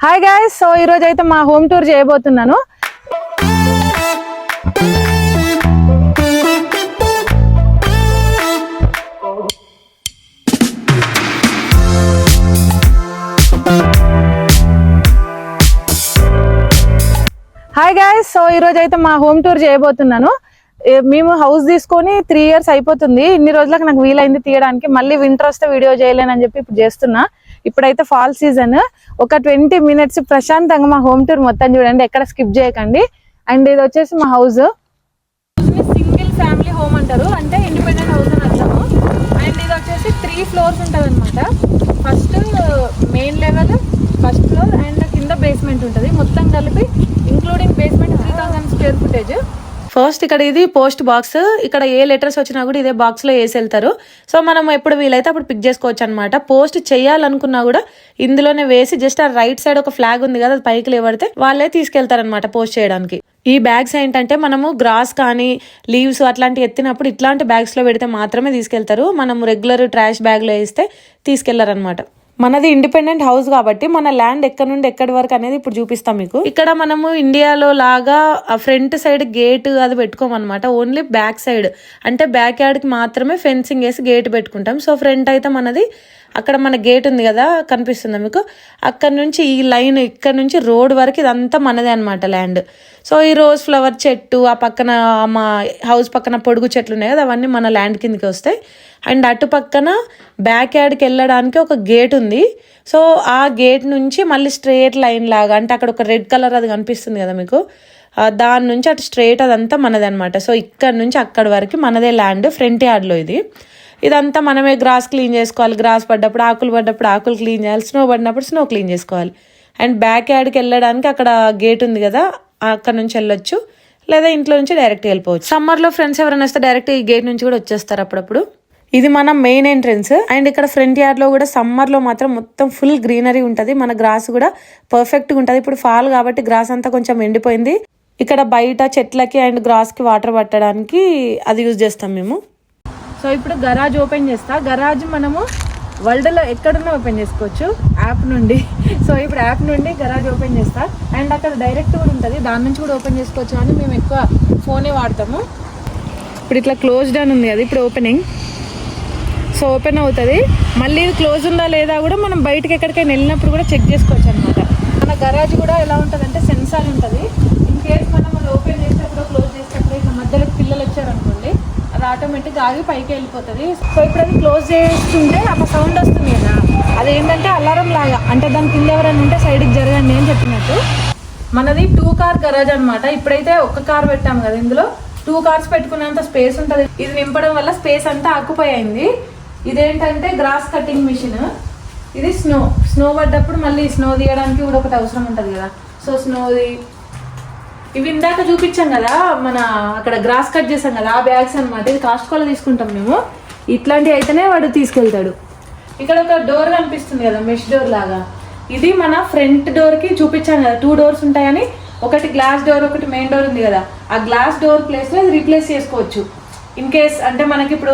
Hi guys, so ఈరోజు అయితే మా హోమ్ టూర్ చేయబోతున్నాను. మేము హౌస్ తీసుకొని 3 years అయిపోతుంది. ఇన్ని రోజులకు నాకు వీలైంది తీయడానికి. మళ్ళీ వింటర్ వస్తే వీడియో చేయలేనని చెప్పి ఇప్పుడు చేస్తున్నా. ఇప్పుడైతే ఫాల్ సీజన్. ఒక 20 minutes ప్రశాంతంగా మా హోమ్ టూర్ మొత్తం చూడండి, ఎక్కడ స్కిప్ చేయకండి. అండ్ ఇది వచ్చేసి మా హౌస్. సింగిల్ ఫ్యామిలీ హోమ్ అంటారు, అంటే ఇండిపెండెంట్ హౌస్ అని అర్థము. అండ్ ఇది వచ్చేసి 3 floors ఉంటుంది అనమాట. First main level, first floor and కింద బేస్మెంట్ ఉంటుంది. మొత్తం కలిపి including basement 3000 square footage. First ఇక్కడ ఇది పోస్ట్ బాక్స్. ఇక్కడ ఏ లెటర్స్ వచ్చినా కూడా ఇదే బాక్స్ లో వేసి వెళ్తారు. సో మనం ఎప్పుడు వీలైతే అప్పుడు పిక్ చేసుకోవచ్చు అనమాట. పోస్ట్ చేయాలనుకున్నా కూడా ఇందులోనే వేసి జస్ట్ ఆ రైట్ సైడ్ ఒక ఫ్లాగ్ ఉంది కదా, అది పైకి లేవడితే వాళ్ళే తీసుకెళ్తారు అనమాట పోస్ట్ చేయడానికి. ఈ బ్యాగ్స్ ఏంటంటే మనము గ్రాస్ కానీ లీవ్స్ అట్లాంటివి ఎత్తినప్పుడు ఇట్లాంటి బ్యాగ్స్ లో పెడితే మాత్రమే తీసుకెళ్తారు. మనం రెగ్యులర్ ట్రాష్ బ్యాగ్ లో వేస్తే తీసుకెళ్లారు అనమాట. మనది ఇండిపెండెంట్ హౌస్ కాబట్టి మన ల్యాండ్ ఎక్కడి నుండి ఎక్కడి వరకు అనేది ఇప్పుడు చూపిస్తాం మీకు. ఇక్కడ మనము ఇండియాలో లాగా ఫ్రంట్ సైడ్ గేట్ అది పెట్టుకోమన్నమాట. ఓన్లీ బ్యాక్ సైడ్ అంటే బ్యాక్ యార్డ్ కి మాత్రమే ఫెన్సింగ్ వేసి గేట్ పెట్టుకుంటాం. సో ఫ్రంట్ అయితే మనది అక్కడ మన గేట్ ఉంది కదా, కనిపిస్తుందా మీకు? అక్కడ నుంచి ఈ లైన్ ఇక్కడ నుంచి రోడ్ వరకు ఇదంతా మనదే అనమాట ల్యాండ్. సో ఈ రోజ్ ఫ్లవర్ చెట్టు, ఆ పక్కన మా హౌస్ పక్కన పొడుగు చెట్లు ఉన్నాయి కదా, అవన్నీ మన ల్యాండ్ కిందకి వస్తాయి. అండ్ అటు పక్కన బ్యాక్ యార్డ్కి వెళ్ళడానికి ఒక గేట్ ఉంది. సో ఆ గేట్ నుంచి మళ్ళీ స్ట్రేట్ లైన్ లాగా, అంటే అక్కడ ఒక రెడ్ కలర్ అది కనిపిస్తుంది కదా మీకు, దాని నుంచి అటు స్ట్రేట్ అదంతా మనదే అనమాట. సో ఇక్కడ నుంచి అక్కడి వరకు మనదే ల్యాండ్. ఫ్రంట్ యార్డ్లో ఇదంతా మనమే గ్రాస్ క్లీన్ చేసుకోవాలి. గ్రాస్ పడ్డప్పుడు, ఆకులు పడ్డప్పుడు ఆకులు క్లీన్ చేయాలి, స్నో పడినప్పుడు స్నో క్లీన్ చేసుకోవాలి. అండ్ బ్యాక్ యార్డ్కి వెళ్ళడానికి అక్కడ గేట్ ఉంది కదా, అక్కడ నుంచి వెళ్ళొచ్చు, లేదా ఇంట్లో నుంచి డైరెక్ట్ వెళ్ళిపోవచ్చు. సమ్మర్లో ఫ్రెండ్స్ ఎవరైనా వస్తే డైరెక్ట్ ఈ గేట్ నుంచి కూడా వచ్చేస్తారు అప్పుడప్పుడు. ఇది మన మెయిన్ ఎంట్రన్స్. అండ్ ఇక్కడ ఫ్రంట్ యార్డ్ లో కూడా సమ్మర్ లో మాత్రం మొత్తం ఫుల్ గ్రీనరీ ఉంటది. మన గ్రాస్ కూడా పర్ఫెక్ట్ గా ఉంటది. ఇప్పుడు ఫాల్ కాబట్టి గ్రాస్ అంతా కొంచెం ఎండిపోయింది. ఇక్కడ బయట చెట్లకి అండ్ గ్రాస్ కి వాటర్ పట్టడానికి అది యూజ్ చేస్తాం మేము. సో ఇప్పుడు గరాజ్ ఓపెన్ చేస్తా. గరాజ్ మనము వరల్డ్ లో ఎక్కడున్నా ఓపెన్ చేసుకోవచ్చు యాప్ నుండి. సో ఇప్పుడు యాప్ నుండి గరాజ్ ఓపెన్ చేస్తా. అండ్ అక్కడ డైరెక్ట్ కూడా ఉంటుంది, దాని నుంచి కూడా ఓపెన్ చేసుకోవచ్చు. కానీ మేము ఎక్కువ ఫోనే వాడతాము. ఇప్పుడు ఇట్లా క్లోజ్డ్ అని ఉంది అది, ఇప్పుడు ఓపెనింగ్. సో ఓపెన్ అవుతుంది. మళ్ళీ ఇది క్లోజ్ ఉందా లేదా కూడా మనం బయటకి ఎక్కడికైనా వెళ్ళినప్పుడు కూడా చెక్ చేసుకోవచ్చు అనమాట. మన గరాజ్ కూడా ఎలా ఉంటుంది అంటే సెన్సార్ ఉంటుంది. ఇన్ కేస్ మనం అది ఓపెన్ చేసేటప్పుడు క్లోజ్ చేసేటప్పుడు ఇట్లా మధ్యలో పిల్లలు వచ్చారనుకోండి, అది ఆటోమేటిక్గా ఆగి పైకి వెళ్ళిపోతుంది. సో ఇప్పుడు అది క్లోజ్ చేస్తుంటే అప్పుడు సౌండ్ వస్తుంది కదా, అదేంటంటే అలారం లాగా, అంటే దాని కింద ఎవరైనా ఉంటే సైడ్కి జరగండి అని చెప్పినట్టు. మనది 2 car గరాజ్ అనమాట. ఇప్పుడైతే ఒక కార్ పెట్టాము కదా, ఇందులో 2 cars పెట్టుకున్నంత స్పేస్ ఉంటుంది. ఇది నింపడం వల్ల స్పేస్ అంతా ఆక్యుపై అయింది. ఇదేంటంటే గ్రాస్ కటింగ్ మిషన్. ఇది స్నో పడ్డప్పుడు మళ్ళీ స్నో తీయడానికి కూడా ఒకటి అవసరం ఉంటుంది కదా. సో స్నోది ఇవి ఇందాక చూపించాం కదా, మన అక్కడ గ్రాస్ కట్ చేసాం కదా, ఆ బ్యాగ్స్ అనమాట. ఇది కాస్ట్కోలో తీసుకుంటాం మేము. ఇట్లాంటివి అయితేనే వాడు తీసుకెళ్తాడు. ఇక్కడ ఒక డోర్ కనిపిస్తుంది కదా, మెష్ డోర్ లాగా. ఇది మన ఫ్రంట్ డోర్ కి చూపించాం కదా, 2 doors ఉంటాయని. ఒకటి గ్లాస్ డోర్, ఒకటి మెయిన్ డోర్ ఉంది కదా, ఆ గ్లాస్ డోర్ ప్లేస్ లో ఇది రీప్లేస్ చేసుకోవచ్చు. ఇన్ కేస్ అంటే మనకి ఇప్పుడు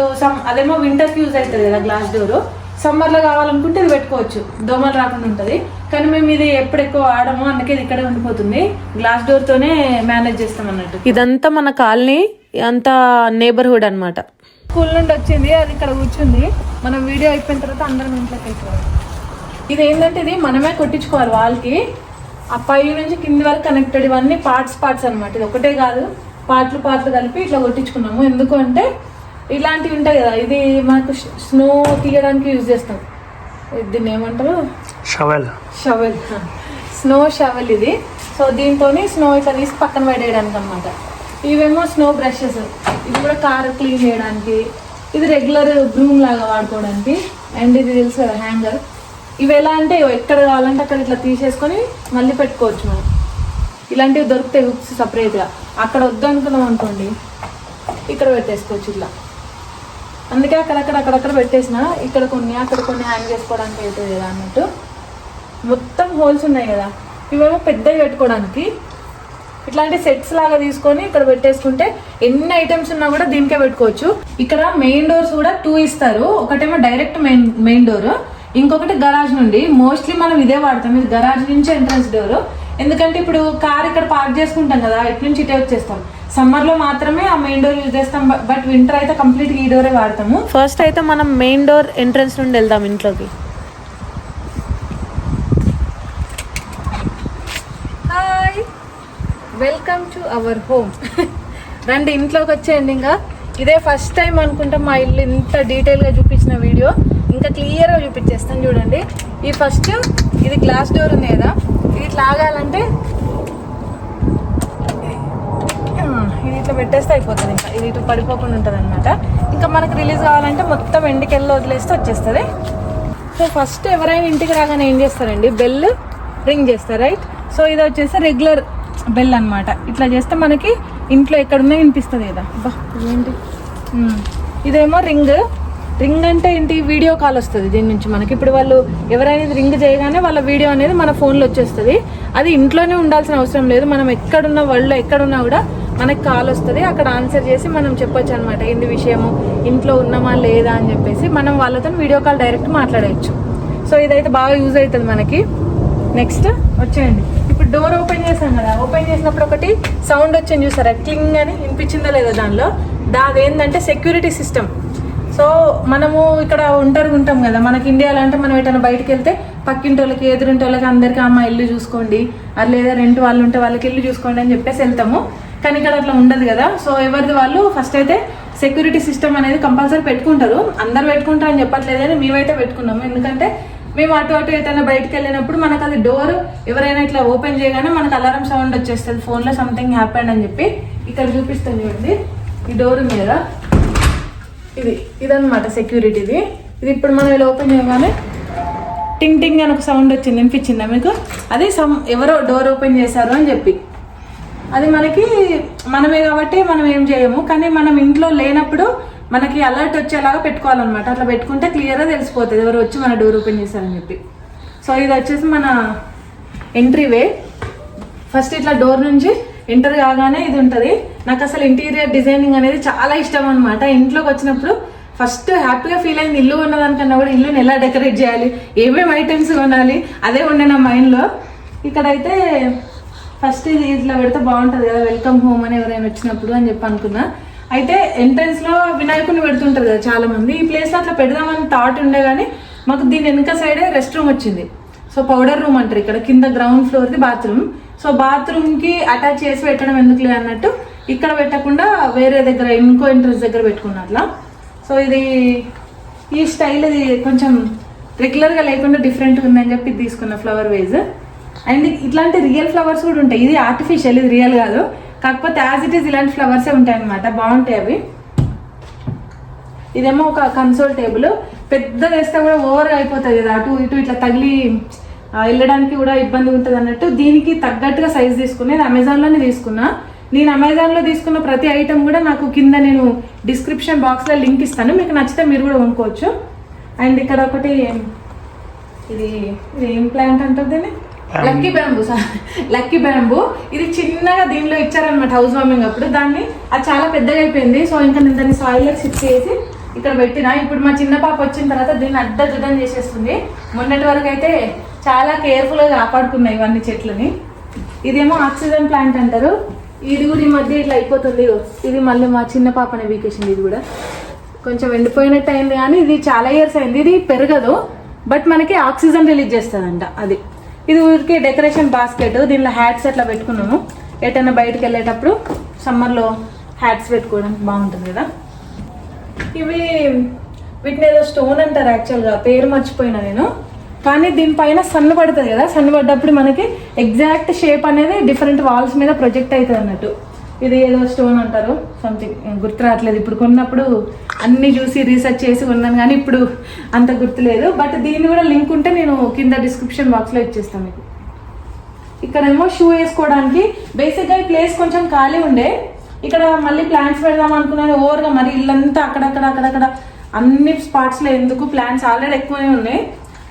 అదేమో వింటర్ కి యూజ్ అవుతుంది కదా గ్లాస్ డోర్, సమ్మర్ లో కావాలనుకుంటే ఇది పెట్టుకోవచ్చు, దోమలు రాకుండా ఉంటుంది. కానీ మేము ఇది ఎప్పుడు ఎక్కువ వాడము, అందుకే ఇది ఇక్కడే ఉండిపోతుంది. గ్లాస్ డోర్ తోనే మేనేజ్ చేస్తాం అన్నట్టు. ఇదంతా మన కాలనీ, అంతా నేబర్హుడ్ అనమాట. స్కూల్ నుండి వచ్చింది, అది ఇక్కడ కూర్చుంది. మనం వీడియో అయిపోయిన తర్వాత అందరం ఇంట్లోకి వెళ్ళిపోవాలి. ఇది ఏంటంటే ఇది మనమే కొట్టించుకోవాలి వాళ్ళకి. ఆ పై నుంచి కింది వరకు కనెక్టెడ్, ఇవన్నీ పార్ట్స్ అనమాట. ఇది ఒకటే కాదు, పార్ట్లు కలిపి ఇట్లా కొట్టించుకున్నాము. ఎందుకు అంటే ఇలాంటివి ఉంటాయి కదా, ఇది మనకు స్నో తీయడానికి యూజ్ చేస్తాం. దీన్ని ఏమంటారు? షవెల్. స్నో షవెల్ ఇది. సో దీంతో స్నో ఇట్లా తీసి పక్కన పడేయడానికి అనమాట. ఇవేమో స్నో బ్రషెస్. ఇది కూడా కార్ క్లీన్ చేయడానికి. ఇది రెగ్యులర్ బ్రూమ్ లాగా వాడుకోవడానికి. అండ్ ఇది తెలుసు కదా హ్యాంగర్. ఇవి ఎలా అంటే ఎక్కడ కావాలంటే అక్కడ ఇట్లా తీసేసుకొని మళ్ళీ పెట్టుకోవచ్చు మనం. ఇలాంటివి దొరుకుతాయి హుక్స్ సపరేట్గా. అక్కడ వద్దు అనుకున్నాం అనుకోండి, ఇక్కడ పెట్టేసుకోవచ్చు ఇట్లా. అందుకే అక్కడక్కడ పెట్టేసిన, ఇక్కడ కొన్ని అక్కడ కొన్ని హ్యాంగ్ చేసుకోవడానికి అవుతుంది కదా అన్నట్టు. మొత్తం హోల్స్ ఉన్నాయి కదా, ఇవేమో పెద్దవి పెట్టుకోవడానికి. ఇట్లాంటి సెట్స్ లాగా తీసుకొని ఇక్కడ పెట్టేసుకుంటే ఎన్ని ఐటమ్స్ ఉన్నా కూడా దీనికే పెట్టుకోవచ్చు. ఇక్కడ మెయిన్ డోర్స్ కూడా 2 ఇస్తారు. ఒకటేమో డైరెక్ట్ మెయిన్ డోర్, ఇంకొకటి గరాజ్ నుండి. మోస్ట్లీ మనం ఇదే వాడతాం, ఇది గరాజ్ నుంచి ఎంట్రన్స్ డోర్. ఎందుకంటే ఇప్పుడు కార్ ఇక్కడ పార్క్ చేసుకుంటాం కదా, ఇటు నుంచి ఇటే వచ్చేస్తాం. సమ్మర్ లో మాత్రమే ఆ మెయిన్ డోర్ యూజ్ చేస్తాం, బట్ వింటర్ అయితే కంప్లీట్ ఈ డోరే వాడతాము. ఫస్ట్ అయితే మనం మెయిన్ డోర్ ఎంట్రన్స్ నుండి వెళ్దాం ఇంట్లోకి. Hi, welcome to our home. రండి ఇంట్లోకి వచ్చేయండి. ఇంకా ఇదే ఫస్ట్ టైం అనుకుంటా మా ఇల్లు ఇంత డీటెయిల్గా చూపించిన వీడియో. ఇంకా క్లియర్గా చూపించేస్తాను చూడండి. ఈ ఫస్ట్ ఇది గ్లాస్ డోర్ ఉంది కదా, ఇది లాగాలంటే ఇది ఇట్లా పెట్టేస్తే అయిపోతుంది. ఇంకా ఇది ఇటు పడిపోకుండా ఉంటుంది అనమాట. ఇంకా మనకు రిలీజ్ కావాలంటే మొత్తం ఎండికెళ్ళి వదిలేస్తే వచ్చేస్తుంది. సో ఫస్ట్ ఎవరైనా ఇంటికి రాగానే ఏం చేస్తారండి, బెల్ రింగ్ చేస్తారు, రైట్? సో ఇది వచ్చేసి రెగ్యులర్ బెల్ అనమాట. ఇట్లా చేస్తే మనకి ఇంట్లో ఎక్కడున్నా వినిపిస్తుంది కదా. బా ఏంటి, ఇదేమో రింగ్. రింగ్ అంటే ఏంటి, వీడియో కాల్ వస్తుంది దీని నుంచి మనకి. ఇప్పుడు వాళ్ళు ఎవరైనా రింగ్ చేయగానే వాళ్ళ వీడియో అనేది మన ఫోన్లో వచ్చేస్తుంది. అది ఇంట్లోనే ఉండాల్సిన అవసరం లేదు, మనం ఎక్కడున్నా వరల్డ్లో ఎక్కడున్నా కూడా మనకి కాల్ వస్తుంది. అక్కడ ఆన్సర్ చేసి మనం చెప్పొచ్చు అనమాట, ఏంది విషయము, ఇంట్లో ఉన్నామా లేదా అని చెప్పేసి మనం వాళ్ళతో వీడియో కాల్ డైరెక్ట్ మాట్లాడవచ్చు. సో ఇదైతే బాగా యూజ్ అవుతుంది మనకి. నెక్స్ట్ వచ్చేయండి, ఇప్పుడు డోర్ ఓపెన్ చేసాం కదా, ఓపెన్ చేసినప్పుడు ఒకటి సౌండ్ వచ్చింది చూసారా, క్లింగ్ అని వినిపించిందో లేదో దానిలో. అదేంటంటే సెక్యూరిటీ సిస్టమ్. సో మనము ఇక్కడ ఒంటరిగా ఉంటాం కదా, మనకి ఇండియాలో అంటే మనం ఎటైనా బయటకు వెళ్తే పక్కింటి వాళ్ళకి ఎదురింటి వాళ్ళకి అందరికీ అమ్మ ఇల్లు చూసుకోండి, అది లేదా రెంట్ వాళ్ళు ఉంటే వాళ్ళకి ఇల్లు చూసుకోండి అని చెప్పేసి వెళ్తాము. కానీ ఇక్కడ అట్లా ఉండదు కదా. సో ఎవరిది వాళ్ళు ఫస్ట్ అయితే సెక్యూరిటీ సిస్టమ్ అనేది కంపల్సరీ పెట్టుకుంటారు. అందరు పెట్టుకుంటారు అని చెప్పట్లేదు, కానీ మేమైతే పెట్టుకున్నాము. ఎందుకంటే మేము అటు ఎటైనా బయటకు వెళ్ళినప్పుడు మనకు అది డోర్ ఎవరైనా ఇట్లా ఓపెన్ చేయగానే మనకు అలారం సౌండ్ వచ్చేస్తుంది, ఫోన్లో సంథింగ్ హ్యాపెండ్ అని చెప్పి. ఇక్కడ చూపిస్తాను చూడండి, ఈ డోర్ ఉంది కదా, ఇదన్నమాట సెక్యూరిటీది. ఇది ఇప్పుడు మనం ఇలా ఓపెన్ చేయగానే టింగ్ టింగ్ అని ఒక సౌండ్ వచ్చింది, వినిపించిందా మీకు? అది ఎవరో డోర్ ఓపెన్ చేశారు అని చెప్పి. అది మనమే కాబట్టి మనం ఏం చేయము, కానీ మనం ఇంట్లో లేనప్పుడు మనకి అలర్ట్ వచ్చేలాగా పెట్టుకోవాలన్నమాట. అట్లా పెట్టుకుంటే క్లియర్గా తెలిసిపోతుంది ఎవరు వచ్చి మన డోర్ ఓపెన్ చేశారని చెప్పి. సో ఇది వచ్చేసి మన ఎంట్రీ వే. ఫస్ట్ ఇట్లా డోర్ నుంచి ఎంటర్ కాగానే ఇది ఉంటుంది. నాకు అసలు ఇంటీరియర్ డిజైనింగ్ అనేది చాలా ఇష్టం అనమాట. ఇంట్లోకి వచ్చినప్పుడు ఫస్ట్ హ్యాపీగా ఫీల్ అయింది, ఇల్లు ఉన్నదానికన్నా కూడా ఇల్లుని ఎలా డెకరేట్ చేయాలి, ఏమేమి ఐటమ్స్ కొనాలి, అదే ఉండే నా మైండ్లో. ఇక్కడైతే ఫస్ట్ ఇది ఇట్లా పెడితే బాగుంటుంది కదా, వెల్కమ్ హోమ్ అని ఎవరైనా వచ్చినప్పుడు అని చెప్పి అనుకున్నా. అయితే ఎంట్రన్స్ లో వినాయకుడిని పెడుతుంటారు కదా చాలా మంది. ఈ ప్లేస్ లో అట్లా పెడదామని థాట్ ఉండే, కానీ మాకు దీని వెనుక సైడే రెస్ట్ రూమ్ వచ్చింది. సో పౌడర్ రూమ్ అంటారు ఇక్కడ, కింద గ్రౌండ్ ఫ్లోర్ది బాత్రూమ్. సో బాత్రూమ్ కి అటాచ్ చేసి పెట్టడం ఎందుకులే అన్నట్టు ఇక్కడ పెట్టకుండా వేరే దగ్గర ఇంకో ఎంట్రన్స్ దగ్గర పెట్టుకున్నా అట్లా. సో ఇది ఈ స్టైల్ ఇది కొంచెం రెగ్యులర్ గా లేకుండా డిఫరెంట్గా ఉందని చెప్పి తీసుకున్న ఫ్లవర్ వేజ్. అండ్ ఇట్లాంటి రియల్ ఫ్లవర్స్ కూడా ఉంటాయి. ఇది ఆర్టిఫిషియల్, ఇది రియల్ కాదు, కాకపోతే యాజ్ ఇట్ ఈస్ ఇలాంటి ఫ్లవర్సే ఉంటాయి అనమాట, బాగుంటాయి అవి. ఇదేమో ఒక కన్సోల్ టేబుల్. పెద్దది వేస్తే కూడా ఓవర్గా అయిపోతుంది కదా, అటు ఇటు ఇట్లా తగిలి వెళ్ళడానికి కూడా ఇబ్బంది ఉంటుంది అన్నట్టు దీనికి తగ్గట్టుగా సైజ్ తీసుకునేది అమెజాన్లోనే తీసుకున్నా. నేను అమెజాన్లో తీసుకున్న ప్రతి ఐటమ్ కూడా నాకు కింద నేను డిస్క్రిప్షన్ బాక్స్లో లింక్ ఇస్తాను, మీకు నచ్చితే మీరు కూడా కొనుక్కోవచ్చు. అండ్ ఇక్కడ ఒకటి ఇది ఏం ప్లాంట్ అంటారు దీన్ని, లక్కీ బ్యాంబూ. ఇది చిన్నగా దీనిలో ఇచ్చారనమాట హౌస్ వార్మింగ్ అప్పుడు. దాన్ని అది చాలా పెద్దగా అయిపోయింది. సో ఇంకా నేను దాన్ని సాయిల్లో షిఫ్ట్ చేసి ఇక్కడ పెట్టిన. ఇప్పుడు మా చిన్న పాప వచ్చిన తర్వాత దీన్ని అడ్డం చేసేస్తుంది. మొన్నటి వరకు అయితే చాలా కేర్ఫుల్గా కాపాడుకున్నాయి ఇవన్నీ చెట్లని. ఇదేమో ఆక్సిజన్ ప్లాంట్ అంటారు. ఇది కూడా ఈ మధ్య ఇట్లా అయిపోతుంది. ఇది మళ్ళీ మా చిన్న పాపనే వీకేసింది. ఇది కూడా కొంచెం ఎండిపోయినట్టు అయింది, కానీ ఇది చాలా ఇయర్స్ అయింది. ఇది పెరగదు, బట్ మనకి ఆక్సిజన్ రిలీజ్ చేస్తుందంట అది. ఇది ఊరికే డెకరేషన్ బాస్కెట్. దీనిలో హ్యాట్స్ అట్లా పెట్టుకున్నాము, ఎటైనా బయటకు వెళ్ళేటప్పుడు సమ్మర్లో హ్యాట్స్ పెట్టుకోవడానికి బాగుంటుంది కదా. వీటిని ఏదో స్టోన్ అంటారు యాక్చువల్గా, పేరు మర్చిపోయినా నేను. కానీ దీనిపైన సన్ పడుతుంది కదా, సన్ పడ్డప్పుడు మనకి ఎగ్జాక్ట్ షేప్ అనేది డిఫరెంట్ వాల్స్ మీద ప్రొజెక్ట్ అవుతుంది అన్నట్టు. ఇది ఏదో స్టోన్ అంటారు, సంథింగ్ గుర్తు రావట్లేదు. ఇప్పుడు కొన్నప్పుడు అన్ని చూసి రీసెర్చ్ చేసి కొన్నాను, కానీ ఇప్పుడు అంత గుర్తులేదు. బట్ దీన్ని కూడా లింక్ ఉంటే నేను కింద డిస్క్రిప్షన్ బాక్స్లో ఇచ్చేస్తాను మీకు. ఇక్కడేమో షూ వేసుకోవడానికి బేసిక్గా ఈ ప్లేస్ కొంచెం ఖాళీ ఉండే. ఇక్కడ మళ్ళీ ప్లాంట్స్ పెడదాం అనుకున్నాను, ఓవర్గా మరి ఇల్లంతా అక్కడక్కడ అన్ని స్పాట్స్లో ఎందుకు, ప్లాంట్స్ ఆల్రెడీ ఎక్కువనే ఉన్నాయి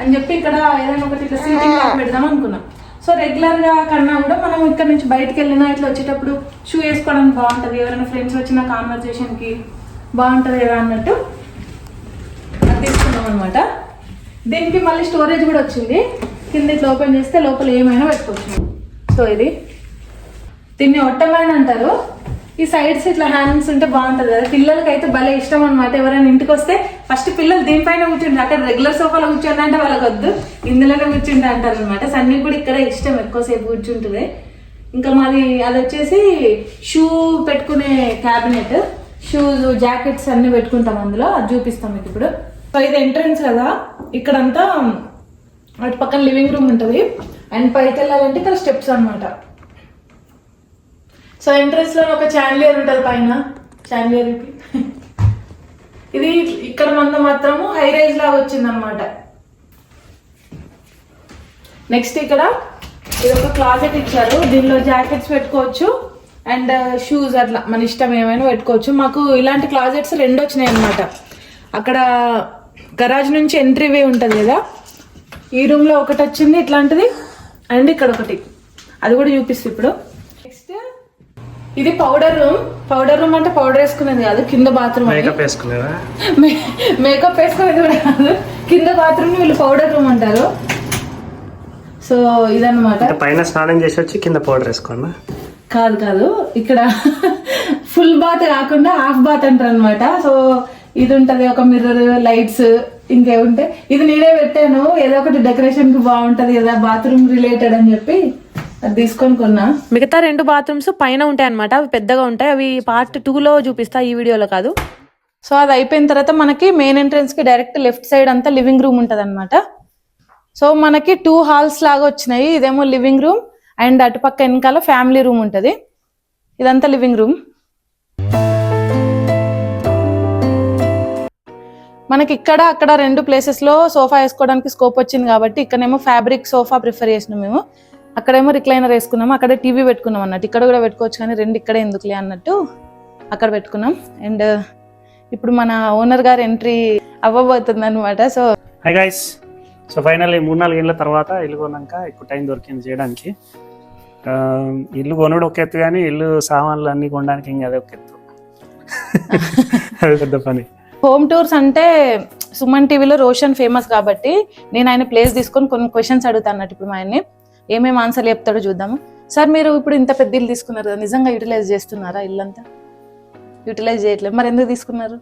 అని చెప్పి ఇక్కడ ఏదైనా ఒకటి ఇట్లా సీటింగ్ పెడదాం అనుకున్నాం. సో రెగ్యులర్గా కన్నా కూడా మనం ఇక్కడ నుంచి బయటకు వెళ్ళినా ఇట్లా వచ్చేటప్పుడు షూ వేసుకోవడానికి బాగుంటుంది, ఎవరైనా ఫ్రెండ్స్ వచ్చిన కాన్వర్సేషన్కి బాగుంటుంది కదా అన్నట్టు అది తీసుకున్నాం అనమాట. దీనికి మళ్ళీ స్టోరేజ్ కూడా వచ్చింది. కింద ఇట్లా ఓపెన్ చేస్తే లోపల ఏమైనా పెట్టుకోవచ్చు. సో ఇది దీన్ని ఒట్టమైన అంటారు. ఈ సైడ్స్ ఇట్లా హ్యాండ్స్ ఉంటే బాగుంటుంది కదా, పిల్లలకి అయితే భలే ఇష్టం అనమాట. ఎవరైనా ఇంటికి వస్తే ఫస్ట్ పిల్లలు దీనిపైన కూర్చుంటారు. అక్కడ రెగ్యులర్ సోఫాలో కూర్చోండి అంటే వాళ్ళకి వద్దు, ఇందులోనే కూర్చుంటా అంటారు అనమాట. సన్నీ కూడా ఇక్కడ ఇష్టం, ఎక్కువసేపు కూర్చుంటుంది. ఇంకా మాది అది వచ్చేసి షూ పెట్టుకునే క్యాబినెట్, షూస్ జాకెట్స్ అన్ని పెట్టుకుంటాం అందులో. అది చూపిస్తాం మీకు ఇప్పుడు. సో ఇది ఎంట్రన్స్ కదా, ఇక్కడంతా అటు పక్కన లివింగ్ రూమ్ ఉంటుంది. అండ్ పైకి వెళ్ళాలంటే ఇక్కడ స్టెప్స్ అనమాట. సో ఎంట్రన్స్ లో ఒక చాండిలియర్ ఉంటుంది పైన, చాండిలియర్ ఇది ఇక్కడ మంద మాత్రము హై రైజ్ లాగా వచ్చింది అనమాట. నెక్స్ట్ ఇక్కడ ఇది ఒక క్లాజెట్ ఇచ్చారు, దీనిలో జాకెట్స్ పెట్టుకోవచ్చు అండ్ షూస్ అట్లా మన ఇష్టం ఏమైనా పెట్టుకోవచ్చు. మాకు ఇలాంటి క్లాజెట్స్ 2 వచ్చినాయి అనమాట. అక్కడ గరాజ్ నుంచి ఎంట్రీ వే ఉంటుంది కదా, ఈ రూమ్ లో ఒకటి వచ్చింది ఇట్లాంటిది, అండ్ ఇక్కడ ఒకటి, అది కూడా చూపిస్తుంది ఇప్పుడు. నెక్స్ట్ ఇది పౌడర్ రూమ్. పౌడర్ రూమ్ అంటే పౌడర్ వేసుకునేది కాదు, కింద బాత్రూమ్. మేకప్ వేసుకునేది కూడా కాదు, కింద బాత్రూమ్ వీళ్ళు పౌడర్ రూమ్ అంటారు. సో ఇదన్నమాట. పైన స్నానం చేసి వచ్చి కింద పౌడర్ వేసుకోండి. కాదు, ఇక్కడ ఫుల్ బాత్ కాకుండా హాఫ్ బాత్ అంటారు అనమాట. సో ఇది ఉంటది, ఒక మిర్రర్, లైట్స్, ఇంకేముంటే ఇది నేనే పెట్టాను, ఏదో ఒకటి డెకరేషన్ కి బాగుంటది కదా బాత్రూమ్ రిలేటెడ్ అని చెప్పి అది తీసుకొని కొన్నా. మిగతా 2 బాత్రూమ్స్ పైన ఉంటాయి అనమాట, అవి పెద్దగా ఉంటాయి. అవి పార్ట్ 2లో చూపిస్తా, ఈ వీడియోలో కాదు. సో అది అయిపోయిన తర్వాత మనకి మెయిన్ ఎంట్రన్స్ కి డైరెక్ట్ లెఫ్ట్ సైడ్ అంతా లివింగ్ రూమ్ ఉంటది అనమాట. సో మనకి 2 హాల్స్ లాగా వచ్చినాయి. ఇదేమో లివింగ్ రూమ్ అండ్ అటుపక్క వెనకాల ఫ్యామిలీ రూమ్ ఉంటది. ఇదంతా లివింగ్ రూమ్. మనకి ఇక్కడ అక్కడ 2 ప్లేసెస్ లో సోఫా వేసుకోవడానికి స్కోప్ వచ్చింది కాబట్టి ఇక్కడేమో ఫ్యాబ్రిక్ సోఫా ప్రిఫర్ చేసినాం మేము, అక్కడేమో రిక్లైనర్ వేసుకున్నాము, అక్కడ టీవీ పెట్టుకున్నాం అన్నట్టు. ఇక్కడ కూడా పెట్టుకోవచ్చు కానీ 2 ఇక్కడే ఎందుకులే అన్నట్టు అక్కడ పెట్టుకున్నాం. అండ్ ఇప్పుడు మన ఓనర్ గారు ఎంట్రీ అవ్వబోతుంది అనమాట. So hi guys, so finally 3-4 ఏళ్ళ తర్వాత ఇల్లు కొన్నాక ఇప్పుడు టైం దొరికింది చేయడానికి. ఇల్లు కొనుడు ఒక ఎత్తు కానీ ఇల్లు సామాన్లు అన్ని కొనడానికి ఇంకా అదే ఒక ఎత్తు. అది పెద్ద పని. హోమ్ టూర్స్ అంటే సుమన్ టీవీలో రోషన్ ఫేమస్ కాబట్టి నేను ఆయన ప్లేస్ తీసుకొని కొన్ని క్వశ్చన్స్ అడుగుతాను అన్నట్టు. ఇప్పుడు మా ఆయన్ని ఏమేమి ఆన్సర్లు చెప్తాడో చూద్దాము. సార్ మీరు ఇప్పుడు ఇంత పెద్ద ఇల్లు తీసుకున్నారు కదా, నిజంగా యూటిలైజ్ చేస్తున్నారా? ఇల్లంతా యూటిలైజ్ చేయట్లేదు, మరి ఎందుకు తీసుకున్నారు?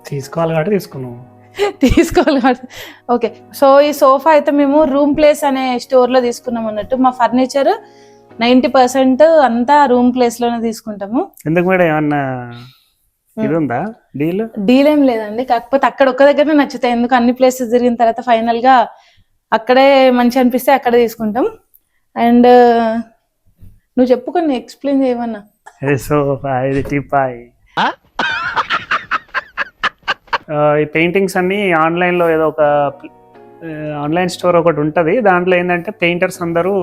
తీసుకోవాలి కాబట్టి తీసుకున్నాము. తీసుకోవాలి కాబట్టి. ఓకే, సో ఈ సోఫా అయితే మేము రూమ్ ప్లేస్ అనే స్టోర్ లో తీసుకున్నాం అన్నట్టు. మా ఫర్నిచర్ 90% అంతా రూమ్ ప్లేస్ లోనే తీసుకుంటాము. ఎందుకు మేడం, ఏమన్నా ఇది ఉందా డీల్? ఏం లేదండి, కాకపోతే అక్కడ ఒక్క దగ్గరనే నచ్చుతాయి. ఎందుకు అన్ని ప్లేసెస్ తిరిగిన తర్వాత ఫైనల్ గా అక్కడే మంచి అనిపిస్తే అక్కడే తీసుకుంటాం. అండ్ నువ్వు చెప్పుకొని ఎక్స్ప్లెయిన్ చేయమన్నా. ఈ పెయింటింగ్స్ అన్ని ఆన్లైన్ లో ఏదో ఒక ఆన్లైన్ స్టోర్ ఒకటి ఉంటది, దాంట్లో ఏంటంటే పెయింటర్స్ అందరూ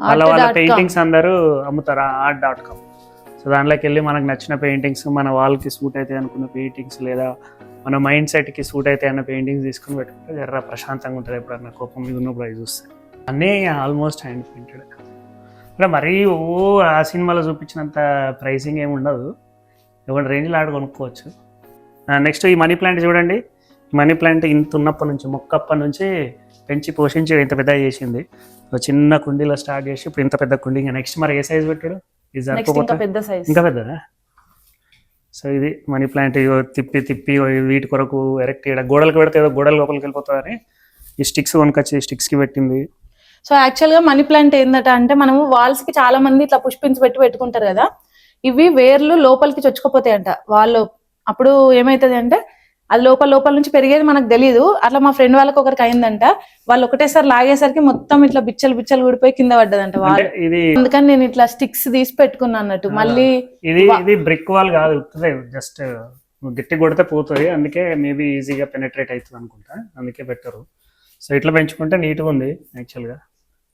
వాళ్ళ పెయింటింగ్స్ అందరూ అమ్ముతారు, art.com. సో దాంట్లోకి వెళ్ళి మనకు నచ్చిన పెయింటింగ్స్, మన వాళ్ళకి సూట్ అయితే అనుకున్న పెయింటింగ్స్, లేదా మన మైండ్ సెట్కి సూట్ అయితే అన్న పెయింటింగ్స్ తీసుకుని పెట్టుకుంటే జర ప్రశాంతంగా ఉంటుంది. ఎప్పుడన్నా కోపం మీద ఉన్నప్పుడు అవి చూస్తే అన్నీ ఆల్మోస్ట్ హ్యాండ్ పెయింటెడ్. అంటే మరీ ఆ సినిమాలో చూపించినంత ప్రైసింగ్ ఏమి ఉండదు, ఎవరి రేంజ్లో ఆడ కొనుక్కోవచ్చు. నెక్స్ట్ ఈ మనీ ప్లాంట్ చూడండి. మనీ ప్లాంట్ ఇంత ఉన్నప్పటి నుంచి, మొక్కప్పటి నుంచి పెంచి పోషించి ఇంత పెద్దగా చేసింది. చిన్న కుండీలో స్టార్ట్ చేసి ఇప్పుడు ఇంత పెద్ద కుండీ. నెక్స్ట్ మరి ఏ సైజ్ పెట్టాడు? ఇంకా పెద్దదా? సో ఇది మనీ ప్లాంట్. తిప్పి వీటి కొరకు ఎరెక్ట్ చేయడం, గోడలకు పెడితే ఏదో గోడల లోపలికి వెళ్ళిపోతుందని ఈ స్టిక్స్ కొనుకొచ్చి స్టిక్స్ కి పెట్టింది. సో యాక్చువల్ గా మనీ ప్లాంట్ ఏంటంటే అంటే మనము వాల్స్ కి చాలా మంది ఇట్లా పుష్పించి పెట్టుకుంటారు కదా, ఇవి వేర్లు లోపలికి చొచ్చుకుపోతాయంట వాళ్ళు. అప్పుడు ఏమైతుంది అంటే అది లోపల నుంచి పెరిగేది మనకు తెలియదు. అట్లా మా ఫ్రెండ్ వాళ్ళకి ఒకరికి అయిందంట, వాళ్ళు ఒకటేసారి లాగేసరికి మొత్తం ఇట్లా బిచ్చలు ఊడిపోయి కింద పడ్డదంట వాళ్ళు. అందుకని నేను ఇట్లా స్టిక్స్ తీసి పెట్టుకున్నా అన్నట్టు. మళ్ళీ ఇది బ్రిక్ వాల్ కాదు, జస్ట్ గట్టి కొడితే పోతుంది, అందుకే మేబీ ఈజీగా పెనట్రేట్ అవుతుంది అనుకుంటా, అందుకే పెట్టరు. సో ఇట్లా పెంచుకుంటే నీట్గా ఉంది, యాక్చువల్గా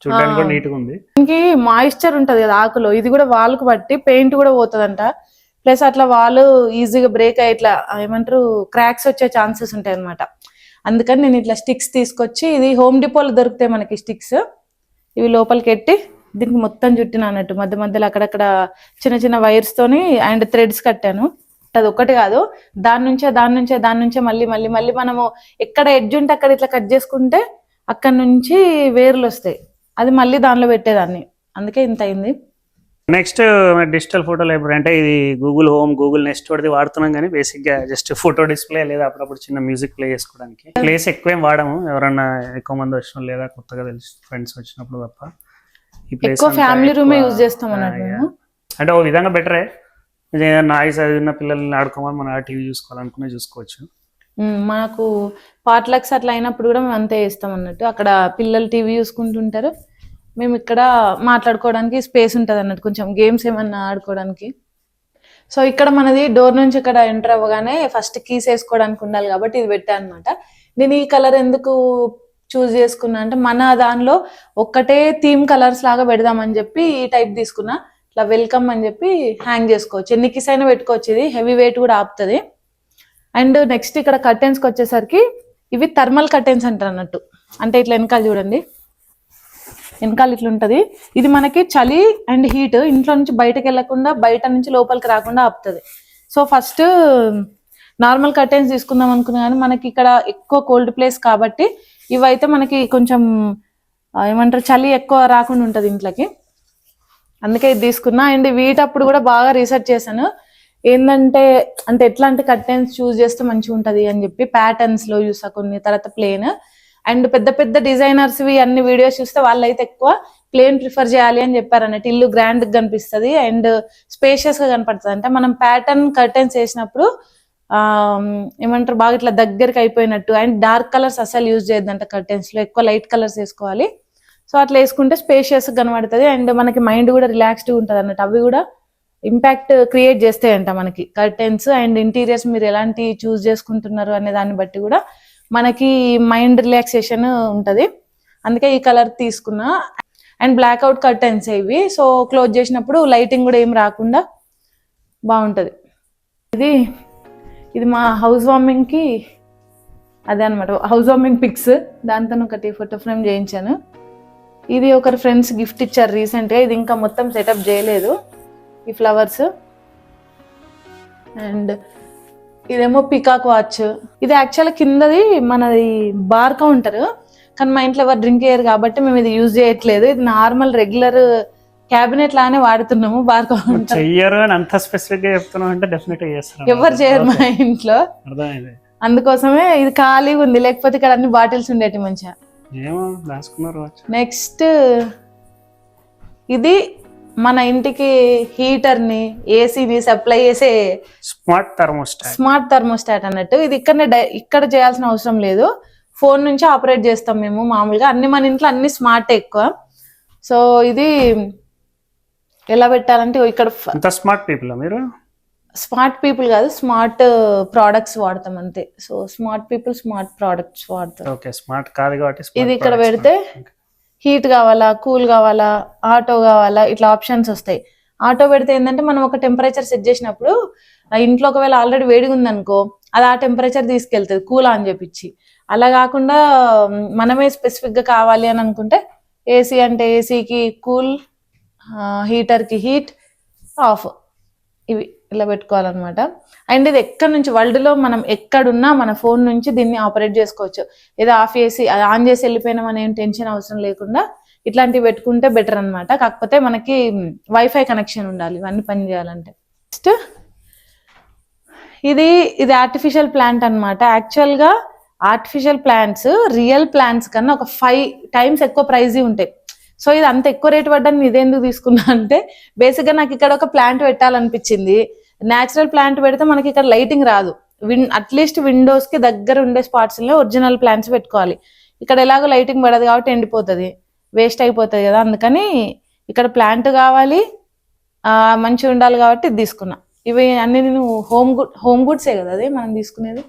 చూడడానికి కూడా నీట్గా ఉంది. ఇంకి మాయిశ్చర్ ఉంటది కదా ఆకులో, ఇది కూడా వాళ్ళకు బట్టి పెయింట్ కూడా పోతుందంట. ప్లస్ అట్లా వాళ్ళు ఈజీగా బ్రేక్ అయ్యి ఇట్లా ఏమంటారు క్రాక్స్ వచ్చే ఛాన్సెస్ ఉంటాయి అనమాట. అందుకని నేను ఇట్లా స్టిక్స్ తీసుకొచ్చి, ఇది హోమ్ డిపోలో దొరుకుతాయి మనకి స్టిక్స్, ఇవి లోపలికి ఎట్టి దీనికి మొత్తం చుట్టిన అన్నట్టు. మధ్యలో అక్కడక్కడ చిన్న వైర్స్ తోని అండ్ థ్రెడ్స్ కట్టాను. అది ఒకటి కాదు, దాని నుంచే మళ్ళీ మనము ఎక్కడ ఎడ్జ్ ఉంటే అక్కడ ఇట్లా కట్ చేసుకుంటే అక్కడ నుంచి వేర్లు వస్తాయి, అది మళ్ళీ దానిలో పెట్టేదాన్ని, అందుకే ఇంత అయింది. నెక్స్ట్ డిజిటల్ ఫోటో లైబ్రరీ అంటే ఇది గూగుల్ హోమ్, గూగుల్ నెక్స్ట్ వాడిది వాడుతున్నాం, కానీ బేసిక్గా జస్ట్ ఫోటో డిస్ప్లే లేదా అప్పుడప్పుడు చిన్న మ్యూజిక్ ప్లే చేసుకోవడానికి. ప్లేస్ ఎక్కువేం వాడము, ఎవరన్నా ఎక్కువ మంది వచ్చిన లేదా కొత్తగా తెలిసి ఫ్రెండ్స్ వచ్చినప్పుడు తప్ప. ఈ ప్లేస్ ఎక్కువ ఫ్యామిలీ రూమే యూజ్ చేస్తాం అన్నట్టు మేము. అంటే ఓ విధంగా బెటరే, నాయిస్ అది ఉన్న పిల్లల్ని ఆడుకోమని మనం టీవీ చూసుకోవాలనుకునే చూసుకోవచ్చు. మనకు పార్ట్లక్స్ అట్లా అయినప్పుడు కూడా మేము అంతే చేస్తాం అన్నట్టు, అక్కడ పిల్లలు టీవీ చూసుకుంటుంటారు, మేము ఇక్కడ మాట్లాడుకోవడానికి స్పేస్ ఉంటుంది అన్నట్టు, కొంచెం గేమ్స్ ఏమన్నా ఆడుకోవడానికి. సో ఇక్కడ మనది డోర్ నుంచి ఇక్కడ ఎంటర్ అవ్వగానే ఫస్ట్ కీస్ వేసుకోవడానికి ఉండాలి కాబట్టి ఇది పెట్టా అనమాట. నేను ఈ కలర్ ఎందుకు చూస్ చేసుకున్నా అంటే మన దానిలో ఒక్కటే థీమ్ కలర్స్ లాగా పెడదామని చెప్పి ఈ టైప్ తీసుకున్నా. ఇట్లా వెల్కమ్ అని చెప్పి హ్యాంగ్ చేసుకోవచ్చు, ఎన్ని కీస్ అయినా పెట్టుకోవచ్చు, ఇది హెవీ వెయిట్ కూడా ఆపుతుంది. అండ్ నెక్స్ట్ ఇక్కడ కర్టెన్స్కి వచ్చేసరికి ఇవి థర్మల్ కర్టెన్స్ అంటారు అన్నట్టు, అంటే ఇట్లా వెనకాల చూడండి, వెనకాల ఇట్లా ఉంటుంది. ఇది మనకి చలి అండ్ హీట్ ఇంట్లో నుంచి బయటకు వెళ్ళకుండా, బయట నుంచి లోపలికి రాకుండా ఆపుతుంది. సో ఫస్ట్ నార్మల్ కర్టెన్స్ తీసుకుందాం అనుకున్నా కానీ మనకి ఇక్కడ ఎక్కువ కోల్డ్ ప్లేస్ కాబట్టి ఇవైతే మనకి కొంచెం ఏమంటారు చలి ఎక్కువ రాకుండా ఉంటుంది ఇంట్లోకి, అందుకే ఇది తీసుకున్నా. అండ్ వీటప్పుడు కూడా బాగా రీసెర్చ్ చేశాను, ఏంటంటే అంటే ఎట్లాంటి కర్టెన్స్ చూస్ చేస్తే మంచిగా ఉంటుంది అని చెప్పి. ప్యాటర్న్స్ లో చూసా కొన్ని, తర్వాత ప్లేన్. అండ్ పెద్ద పెద్ద డిజైనర్స్ అన్ని వీడియోస్ చూస్తే వాళ్ళైతే ఎక్కువ ప్లేన్ ప్రిఫర్ చేయాలి అని చెప్పారు అన్నట్టు, ఇల్లు గ్రాండ్ గా కనిపిస్తుంది అండ్ స్పేషియస్ గా కనపడుతుంది. అంటే మనం ప్యాటర్న్ కర్టెన్స్ వేసినప్పుడు ఏమంటారు బాగా ఇట్లా దగ్గరికి అయిపోయినట్టు. అండ్ డార్క్ కలర్స్ అసలు యూజ్ చేయొద్దంట కర్టెన్స్ లో, ఎక్కువ లైట్ కలర్స్ వేసుకోవాలి. సో అట్లా వేసుకుంటే స్పేషియస్ గా కనబడుతుంది అండ్ మనకి మైండ్ కూడా రిలాక్స్డ్ ఉంటుంది అన్నట్టు. అవి కూడా ఇంపాక్ట్ క్రియేట్ చేస్తాయంట మనకి కర్టెన్స్. అండ్ ఇంటీరియర్స్ మీరు ఎలాంటి చూస్ చేసుకుంటున్నారు అనే దాన్ని బట్టి కూడా మనకి మైండ్ రిలాక్సేషన్ ఉంటుంది, అందుకే ఈ కలర్ తీసుకున్నా. అండ్ బ్లాక్ అవుట్ కర్టెన్స్ ఇవి, సో క్లోజ్ చేసినప్పుడు లైటింగ్ కూడా ఏం రాకుండా బాగుంటుంది. ఇది మా హౌస్ వార్మింగ్ కి అదే అనమాట, హౌస్ వార్మింగ్ పిక్స్, దాంతో ఒకటి ఫోటో ఫ్రేమ్ చేయించాను. ఇది ఒకరు ఫ్రెండ్స్ గిఫ్ట్ ఇచ్చారు రీసెంట్ గా, ఇది ఇంకా మొత్తం సెటప్ చేయలేదు ఈ ఫ్లవర్స్. అండ్ ఇదేమో పికాక్ వాచ్, ఇది యాక్చువల్ కిందది మనది బార్ కౌంటర్, కానీ మా ఇంట్లో ఎవరు డ్రింక్ చేయరు కాబట్టి మేము ఇది యూజ్ చేయట్లేదు. ఇది నార్మల్ రెగ్యులర్ క్యాబినెట్ లానే వాడుతున్నాము. బార్ కౌంటర్ చెయ్యరు అని అంత స్పెసిఫిక్ గా చెప్తున్నాం అంటే డెఫినెట్ గా చేస్తారు, ఎవరు చేయరు మా ఇంట్లో, అందుకోసమే ఇది ఖాళీగా ఉంది, లేకపోతే ఇక్కడ అన్ని బాటిల్స్ ఉండేటి మంచిగా. నెక్స్ట్ ఇది మన ఇంటికి హీటర్ ని ఏసీని సప్లై చేసే స్మార్ట్ థర్మోస్టాట్ అన్నట్టు. ఇది ఇక్కడ చేయాల్సిన అవసరం లేదు, ఫోన్ నుంచి ఆపరేట్ చేస్తాం మేము మామూలుగా. అన్ని మన ఇంట్లో అన్ని స్మార్ట్ ఎక్కువ. సో ఇది ఎలా పెట్టాలంటే ఇక్కడ స్మార్ట్ పీపుల్ మీరు, స్మార్ట్ పీపుల్ కాదు, స్మార్ట్ ప్రోడక్ట్స్ వాడతాం అంతే. So smart people smart products వాడతాం. స్మార్ట్ కాదు కాబట్టి ఇది ఇక్కడ పెడితే హీట్ కావాలా, కూల్ కావాలా, ఆటో కావాలా, ఇట్లా ఆప్షన్స్ వస్తాయి. ఆటో పెడితే ఏంటంటే మనం ఒక టెంపరేచర్ సెట్ చేసినప్పుడు ఇంట్లో ఒకవేళ ఆల్రెడీ వేడిగా ఉందనుకో అది ఆ టెంపరేచర్ తీసుకెళ్తుంది కూల్ అని చెప్పించి. అలా కాకుండా మనమే స్పెసిఫిక్ గా కావాలి అని అనుకుంటే ఏసీ అంటే ఏసీకి కూల్, హీటర్ కి హీట్, ఆఫ్, ఇవి ఇలా పెట్టుకోవాలన్నమాట. అండ్ ఇది ఎక్కడి నుంచి వరల్డ్ లో మనం ఎక్కడున్నా మన ఫోన్ నుంచి దీన్ని ఆపరేట్ చేసుకోవచ్చు. ఏదో ఆఫ్ చేసి అది ఆన్ చేసి వెళ్ళిపోయినా మన ఏం టెన్షన్ అవసరం లేకుండా ఇట్లాంటివి పెట్టుకుంటే బెటర్ అనమాట. కాకపోతే మనకి వైఫై కనెక్షన్ ఉండాలి ఇవన్నీ పని చేయాలంటే. నెక్స్ట్ ఇది ఆర్టిఫిషియల్ ప్లాంట్ అనమాట. యాక్చువల్ గా ఆర్టిఫిషియల్ ప్లాంట్స్ రియల్ ప్లాంట్స్ కన్నా ఒక 5 times ఎక్కువ ప్రైజ్ ఉంటాయి. సో ఇది అంత ఎక్కువ రేట్ పడ్డాను ఇదేందుకు తీసుకున్నా అంటే బేసిక్ గా నాకు ఇక్కడ ఒక ప్లాంట్ పెట్టాలనిపించింది. న్యాచురల్ ప్లాంట్ పెడితే మనకి ఇక్కడ లైటింగ్ రాదు, అట్లీస్ట్ విండోస్ కి దగ్గర ఉండే స్పాట్స్ లో ఒరిజినల్ ప్లాంట్స్ పెట్టుకోవాలి. ఇక్కడ ఎలాగో లైటింగ్ పడదు కాబట్టి ఎండిపోతుంది, వేస్ట్ అయిపోతుంది కదా. అందుకని ఇక్కడ ప్లాంట్ కావాలి, మంచిగా ఉండాలి కాబట్టి ఇది తీసుకున్నా. ఇవి అన్ని నేను హోమ్ గుడ్సే కదా అది మనం తీసుకునేది,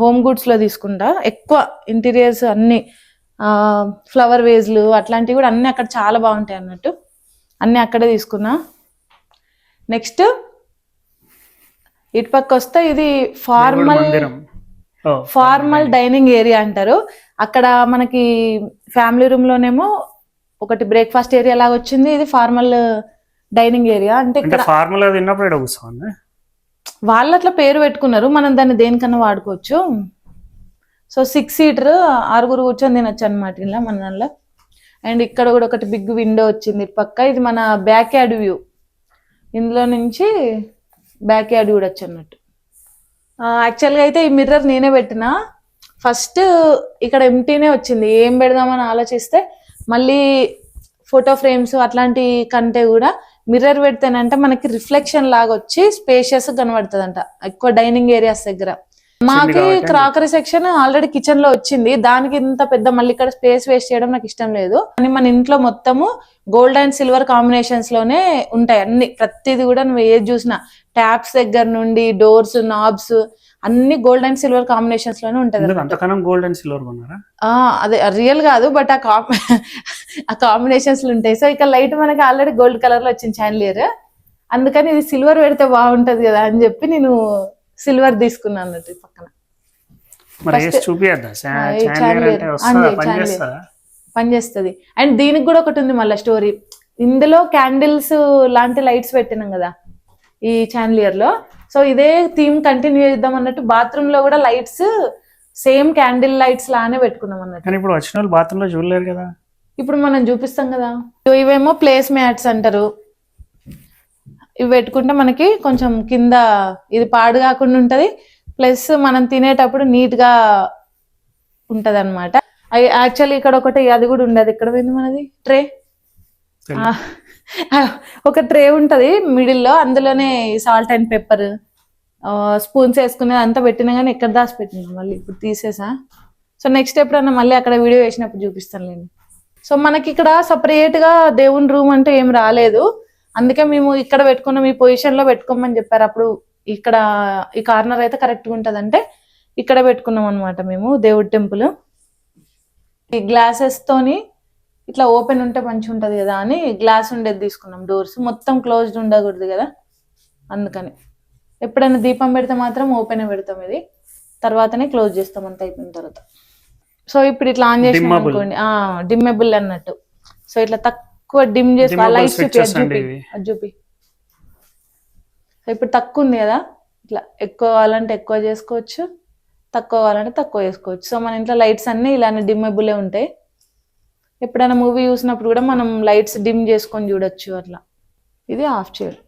హోమ్ గుడ్స్ లో తీసుకుంటా ఎక్కువ. ఇంటీరియర్స్ అన్ని ఫ్లవర్ వేజ్లు అట్లాంటివి కూడా అన్ని అక్కడ చాలా బాగుంటాయి అన్నట్టు, అన్ని అక్కడే తీసుకున్నా. నెక్స్ట్ ఇటు పక్క వస్తే ఇది ఫార్మల్ డైనింగ్ ఏరియా అంటారు. అక్కడ మనకి ఫ్యామిలీ రూమ్ లోనేమో ఒకటి బ్రేక్ఫాస్ట్ ఏరియా లాగా వచ్చింది, ఇది ఫార్మల్ డైనింగ్ ఏరియా. అంటే ఇక్కడ ఫార్మల్ తిన్నప్పుడు వాళ్ళు అట్లా పేరు పెట్టుకున్నారు, మనం దాన్ని దేనికన్నా వాడుకోవచ్చు. సో 6 సీటర్ 6 కూర్చొని తినొచ్చు అనమాట ఇలా మన దానిలో. అండ్ ఇక్కడ కూడా ఒకటి బిగ్ విండో వచ్చింది పక్క, ఇది మన బ్యాక్ యార్డ్ వ్యూ, ఇందులో నుంచి బ్యాక్ యార్డ్ చూడొచ్చు అన్నట్టు. యాక్చువల్గా అయితే ఈ మిర్రర్ నేనే పెట్టిన, ఫస్ట్ ఇక్కడ ఎంటీనే వచ్చింది, ఏం పెడదామని ఆలోచిస్తే మళ్ళీ ఫోటో ఫ్రేమ్స్ అట్లాంటి కంటే కూడా మిర్రర్ పెడితేనంటే మనకి రిఫ్లెక్షన్ లాగా వచ్చి స్పేషియస్ కనబడుతుంది అంట, ఎక్కువ డైనింగ్ ఏరియాస్ దగ్గర. మాకి క్రాకరీ సెక్షన్ ఆల్రెడీ కిచెన్ లో వచ్చింది, దానికి ఇంత పెద్ద మళ్ళీ ఇక్కడ స్పేస్ వేస్ట్ చేయడం నాకు ఇష్టం లేదు. కానీ మన ఇంట్లో మొత్తము గోల్డ్ అండ్ సిల్వర్ కాంబినేషన్స్ లోనే ఉంటాయి అన్ని, ప్రతిది కూడా నువ్వు ఏది చూసినా ట్యాప్స్ దగ్గర నుండి డోర్స్ నాబ్స్ అన్ని గోల్డ్ అండ్ సిల్వర్ కాంబినేషన్స్ లోనే ఉంటది. గోల్డ్ అండ్ సిల్వర్ అదే రియల్ కాదు, బట్ ఆ కాంబినేషన్స్ లో ఉంటాయి. సో ఇక్కడ లైట్ మనకి ఆల్రెడీ గోల్డ్ కలర్ లో వచ్చింది చాండ్లియర్, అందుకని ఇది సిల్వర్ పెడితే బాగుంటది కదా అని చెప్పి నేను సిల్వర్ తీసుకున్నాను అన్నట్టు. పక్కన పనిచేస్తుంది. అండ్ దీనికి కూడా ఒకటి ఉంది మళ్ళీ స్టోరీ, ఇందులో క్యాండిల్స్ లాంటి లైట్స్ పెట్టినాం కదా ఈ చాండ్లియర్ లో, సో ఇదే థీమ్ కంటిన్యూ చేద్దాం అన్నట్టు బాత్రూమ్ లో కూడా లైట్స్ సేమ్ క్యాండిల్ లైట్స్ లానే పెట్టుకున్నాం అన్నట్టు. ఇప్పుడు వచ్చిన వాళ్ళు బాత్రూమ్ లో చూడలేరు కదా, ఇప్పుడు మనం చూపిస్తాం కదా. ఇవేమో ప్లేస్ మ్యాట్స్ అంటారు, ఇవి పెట్టుకుంటే మనకి కొంచెం కింద ఇది పాడు కాకుండా ఉంటది, ప్లస్ మనం తినేటప్పుడు నీట్ గా ఉంటది అనమాట. యాక్చువల్లీ ఇక్కడ ఒకటి అది కూడా ఉండదు, ఇక్కడ పోయింది మనది ట్రే, ఒక ట్రే ఉంటది మిడిల్ లో, అందులోనే సాల్ట్ అండ్ పెప్పర్ స్పూన్స్ వేసుకునేది అంతా పెట్టినా కానీ ఎక్కడ దాచి పెట్టినా మళ్ళీ ఇప్పుడు తీసేసా. సో నెక్స్ట్ ఎప్పుడన్నా మళ్ళీ అక్కడ వీడియో వేసినప్పుడు చూపిస్తాను లేండి. సో మనకి ఇక్కడ సపరేట్ గా దేవుని రూమ్ అంటే ఏం రాలేదు, అందుకే మేము ఇక్కడ పెట్టుకున్నాం, ఈ పొజిషన్ లో పెట్టుకోమని చెప్పారు. అప్పుడు ఇక్కడ ఈ కార్నర్ అయితే కరెక్ట్ గా ఉంటది అంటే ఇక్కడ పెట్టుకున్నాం అనమాట మేము దేవుడి టెంపుల్. ఈ గ్లాసెస్ తోని ఇట్లా ఓపెన్ ఉంటే మంచిగా ఉంటది కదా అని గ్లాస్ ఉండేది తీసుకున్నాం, డోర్స్ మొత్తం క్లోజ్డ్ ఉండకూడదు కదా అందుకని. ఎప్పుడైనా దీపం పెడితే మాత్రం ఓపెన్ పెడతాం, ఇది తర్వాతనే క్లోజ్ చేస్తాం అంత అయిపోయిన తర్వాత. సో ఇప్పుడు ఇట్లా ఆన్ చేసినాం అనుకోండి, డిమ్మెబుల్ అన్నట్టు. సో ఇట్లా తక్కువ డిమ్ చేసుకో, లైట్స్ చూపి. సో ఇప్పుడు తక్కువ ఉంది కదా, ఇట్లా ఎక్కువ కావాలంటే ఎక్కువ చేసుకోవచ్చు, తక్కువ కావాలంటే తక్కువ చేసుకోవచ్చు. సో మన ఇంట్లో లైట్స్ అన్ని ఇలానే డిమ్మెబులే ఉంటాయి. ఎప్పుడైనా మూవీ చూసినప్పుడు కూడా మనం లైట్స్ డిమ్ చేసుకొని చూడొచ్చు అట్లా. ఇది ఆఫ్ చేయాలి.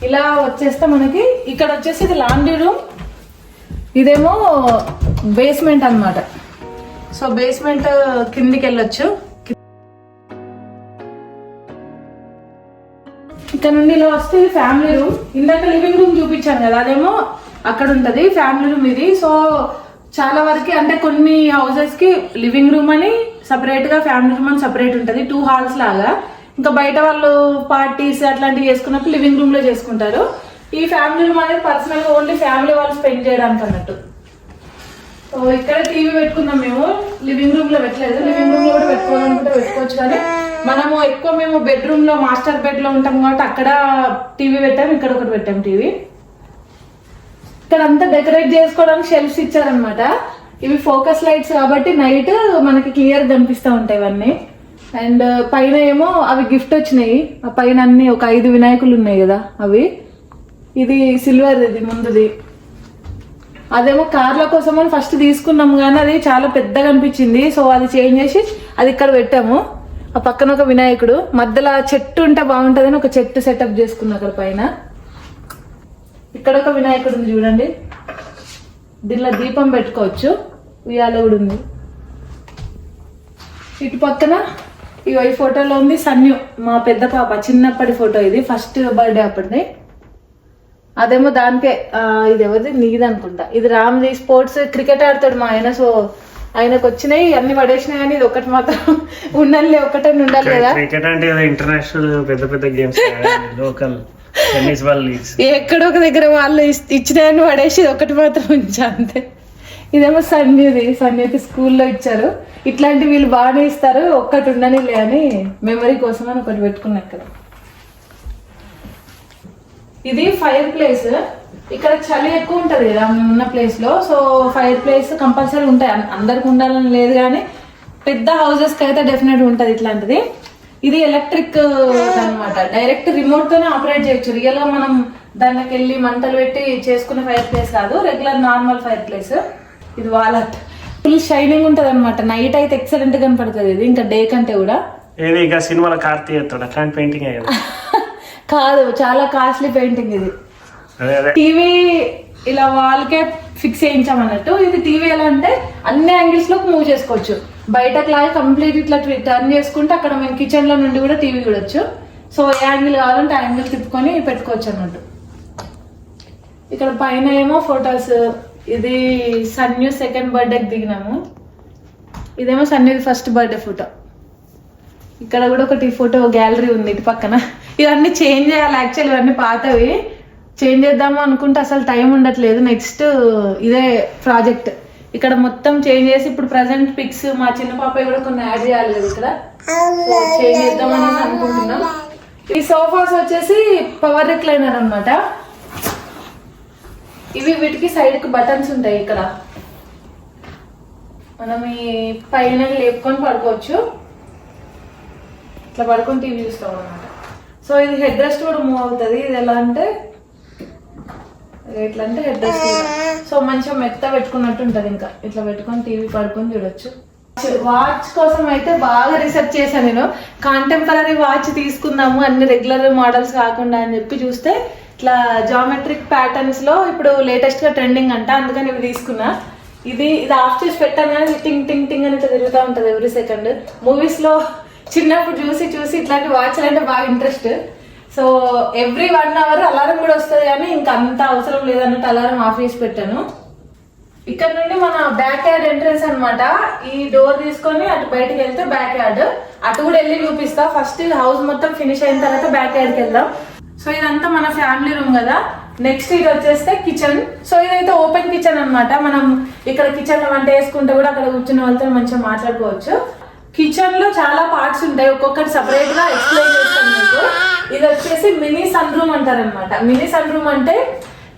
ఇలా వచ్చేస్తే మనకి ఇక్కడ వచ్చేసి ఇది లాండ్రీ రూమ్, ఇదేమో బేస్మెంట్ అన్నమాట. సో బేస్మెంట్ కిందికి వెళ్ళొచ్చు, ఇక్కడ నుండి ఇలా వస్తే ఫ్యామిలీ రూమ్. ఇందాక లివింగ్ రూమ్ చూపించాను కదా, అదేమో అక్కడ ఉంటది ఫ్యామిలీ రూమ్ ఇది. సో చాలా వరకు అంటే కొన్ని హౌసెస్ కి లివింగ్ రూమ్ అని సపరేట్ గా, ఫ్యామిలీ రూమ్ అని సపరేట్ ఉంటది, 2 హాల్స్ లాగా. ఇంకా బయట వాళ్ళు పార్టీస్ అట్లాంటివి చేసుకున్నప్పుడు లివింగ్ రూమ్ లో చేసుకుంటారు. ఈ ఫ్యామిలీ రూమ్ అనేది పర్సనల్ గా ఓన్లీ ఫ్యామిలీ వాళ్ళు స్పెండ్ చేయడానికి అన్నట్టు. సో ఇక్కడ టీవీ పెట్టుకున్నాం మేము, లివింగ్ రూమ్ లో పెట్టలేదు. లివింగ్ రూమ్ లో కూడా పెట్టుకోవాలనుకుంటే పెట్టుకోవచ్చు, కానీ మనము ఎక్కువ మేము బెడ్రూమ్ లో మాస్టర్ బెడ్ లో ఉంటాం కాబట్టి అక్కడ టీవీ పెట్టాము, ఇక్కడ ఒకటి పెట్టాము టీవీ. ఇక్కడ అంతా డెకరేట్ చేసుకోవడానికి షెల్ఫ్స్ ఇచ్చారనమాట. ఇవి ఫోకస్ లైట్స్ కాబట్టి నైట్ మనకి క్లియర్ కనిపిస్తూ ఉంటాయి ఇవన్నీ. అండ్ పైన ఏమో అవి గిఫ్ట్ వచ్చినాయి, ఆ పైన అన్ని ఒక 5 వినాయకులు ఉన్నాయి కదా అవి. ఇది సిల్వర్, ఇది ముందుది. అదేమో కార్ల కోసం అని ఫస్ట్ తీసుకున్నాము కానీ అది చాలా పెద్దగా అనిపించింది, సో అది చేంజ్ చేసి అది ఇక్కడ పెట్టాము. ఆ పక్కన ఒక వినాయకుడు, మధ్యలో చెట్టు ఉంటే బాగుంటుందని ఒక చెట్టు సెటప్ చేసుకున్నా అక్కడ పైన. ఇక్కడ ఒక వినాయకుడు ఉంది చూడండి, దీనిలో దీపం పెట్టుకోవచ్చు, ఉయ్యాల కూడా ఉంది. ఇటు పక్కన ఈ ఫోటోలో ఉంది సన్యు, మా పెద్ద పాప చిన్నప్పటి ఫోటో, ఇది ఫస్ట్ బర్త్డే అప్పటిది. అదేమో దానికే, ఇది ఎవరిది, నీది అనుకుంటా. ఇది రామ్ది, స్పోర్ట్స్ క్రికెట్ ఆడతాడు మా ఆయన, సో ఆయనకు వచ్చినాయి అన్ని పడేసినాయి, కానీ ఇది ఒకటి మాత్రం ఉండాలి, ఒకటే ఉండాలి కదా. క్రికెట్ అంటే ఇంటర్నేషనల్ పెద్ద పెద్ద గేమ్స్, లోకల్ ఎక్కడో ఒక దగ్గర వాళ్ళు ఇచ్చినాయని పడేసి ఒకటి మాత్రం ఉంచా అంతే. ఇదేమో సన్యతి స్కూల్లో ఇచ్చారు. ఇట్లాంటి వీళ్ళు బాగానే ఇస్తారు, ఒక్కటి ఉండని లే అని మెమరీ కోసం అని ఒకటి పెట్టుకున్నా ఇక్కడ. ఇది ఫైర్ ప్లేస్, ఇక్కడ చలి ఎక్కువ ఉంటది కదా మేము ఉన్న ప్లేస్ లో, సో ఫైర్ ప్లేస్ కంపల్సరీ ఉంటాయి, అందరికి ఉండాలని లేదు కానీ పెద్ద హౌసెస్ కి అయితే డెఫినెట్ ఉంటది ఇట్లాంటిది. ఇది ఎలక్ట్రిక్ అన్నమాట, డైరెక్ట్ రిమోట్ తోనే ఆపరేట్ చేయొచ్చు. రియల్ గా మనం దానికి వెళ్ళి మంటలు పెట్టి చేసుకునే ఫైర్ ప్లేస్ కాదు, రెగ్యులర్ నార్మల్ ఫైర్ ప్లేస్. ఇది వాలట్ ఫుల్ షైనింగ్ ఉంటది అనమాట. నైట్ అయితే ఎక్సలెంట్ కనపడుతుంది ఇది, ఇంకా డే కంటే కూడా. ఏది ఇక సినిమాలో కార్తీక్ అట్లాంటి పెయింటింగ్ కాదు, చాలా కాస్ట్లీ పెయింటింగ్ ఇది. అదే టీవీ ఇలా వాల్కే ఫిక్స్ చేయించామన్నట్టు. ఇది టీవీ ఎలా అంటే అన్ని యాంగిల్స్ లోకి మూవ్ చేసుకోవచ్చు. బయట క్లాస్ కంప్లీట్ ఇట్లా టర్న్ చేసుకుంటే అక్కడ మేము కిచెన్ లో నుండి కూడా టీవీ చూడొచ్చు. సో ఏ యాంగిల్ కావాలంటే ఆ యాంగిల్ తిప్పుకొని పెట్టుకోవచ్చు అన్నట్టు. ఇక్కడ పైన ఏమో ఫొటోస్. ఇది సన్యూ సెకండ్ బర్త్డేకి దిగినాము. ఇదేమో సన్యూ ఫస్ట్ బర్త్డే ఫోటో. ఇక్కడ కూడా ఒకటి ఫోటో గ్యాలరీ ఉంది ఇటు పక్కన. ఇవన్నీ చేంజ్ చేయాలి యాక్చువల్, ఇవన్నీ పాతవి. చేంజ్ చేద్దాము అనుకుంటే అసలు టైం ఉండట్లేదు. నెక్స్ట్ ఇదే ప్రాజెక్ట్. ఇక్కడ మొత్తం చేంజ్ చేసి ఇప్పుడు ప్రజెంట్ పిక్స్ మా చిన్న పాప కూడా కొన్ని యాడ్ చేయాలి కదా ఇక్కడ. చేంజ్ చేద్దామని అనుకుంటున్నాం. ఈ సోఫాస్ వచ్చేసి పవర్ రిక్లైనర్ అన్నమాట. ఇవి వీటికి సైడ్ కి బటన్స్ ఉంటాయి. ఇక్కడ మనం ఈ పైన లేపుకొని పడుకోవచ్చు. ఇట్లా పడుకొని టీవీ చూస్తాం అన్నమాట. సో ఇది హెడ్ రెస్ట్ కూడా మూవ్ అవుతుంది. ఇది ఎలా అంటే ఎట్లా అంటే హెడ్ రెస్ట్. సో మంచిగా మెత్త పెట్టుకున్నట్టు ఉంటుంది. ఇంకా ఇట్లా పెట్టుకొని టీవీ పడుకొని చూడొచ్చు. వాచ్ కోసం అయితే బాగా రీసెర్చ్ చేశాను నేను. కాంటెంపరీ వాచ్ తీసుకుందాము అన్ని రెగ్యులర్ మోడల్స్ కాకుండా అని చెప్పి చూస్తే ఇట్లా జామెట్రిక్ ప్యాటర్న్స్ లో ఇప్పుడు లేటెస్ట్ గా ట్రెండింగ్ అంట. అందుకని ఇవి తీసుకున్నా. ఇది ఆఫ్ చేసి పెట్టాను కానీ టింగ్ టింగ్ టింగ్ అని ఇట్లా తిరుగుతూ ఉంటది ఎవ్రీ సెకండ్. మూవీస్ లో చిన్నప్పుడు చూసి ఇట్లాంటి వాచ్లు అంటే బాగా interest. So every 1 hour alarm కూడా వస్తుంది కానీ ఇంకా అంత అవసరం లేదన్నట్టు అలారం ఆఫ్ చేసి పెట్టాను. ఇక్కడ నుండి మన బ్యాక్ యార్డ్ ఎంట్రన్స్ అన్నమాట. ఈ డోర్ తీసుకొని అటు బయటకు వెళ్తే బ్యాక్ యార్డ్. అటు కూడా వెళ్ళి చూపిస్తా. ఫస్ట్ హౌస్ మొత్తం ఫినిష్ అయిన తర్వాత బ్యాక్ యార్డ్కి వెళ్దాం. సో ఇదంతా మన ఫ్యామిలీ రూమ్ కదా. నెక్స్ట్ ఇది వచ్చేస్తే కిచెన్. సో ఇదైతే ఓపెన్ కిచెన్ అన్నమాట. మనం ఇక్కడ కిచెన్ లో వంట వేసుకుంటే కూడా అక్కడ కూర్చున్న వాళ్ళతో మంచిగా మాట్లాడుకోవచ్చు. కిచెన్ లో చాలా పార్ట్స్ ఉంటాయి, ఒక్కొక్కటి సపరేట్ గా ఎక్స్ప్లెయిన్ చేస్తాను మీకు. ఇది వచ్చేసి మినీ సన్ రూమ్ అంటారు అనమాట. మినీ సన్ రూమ్ అంటే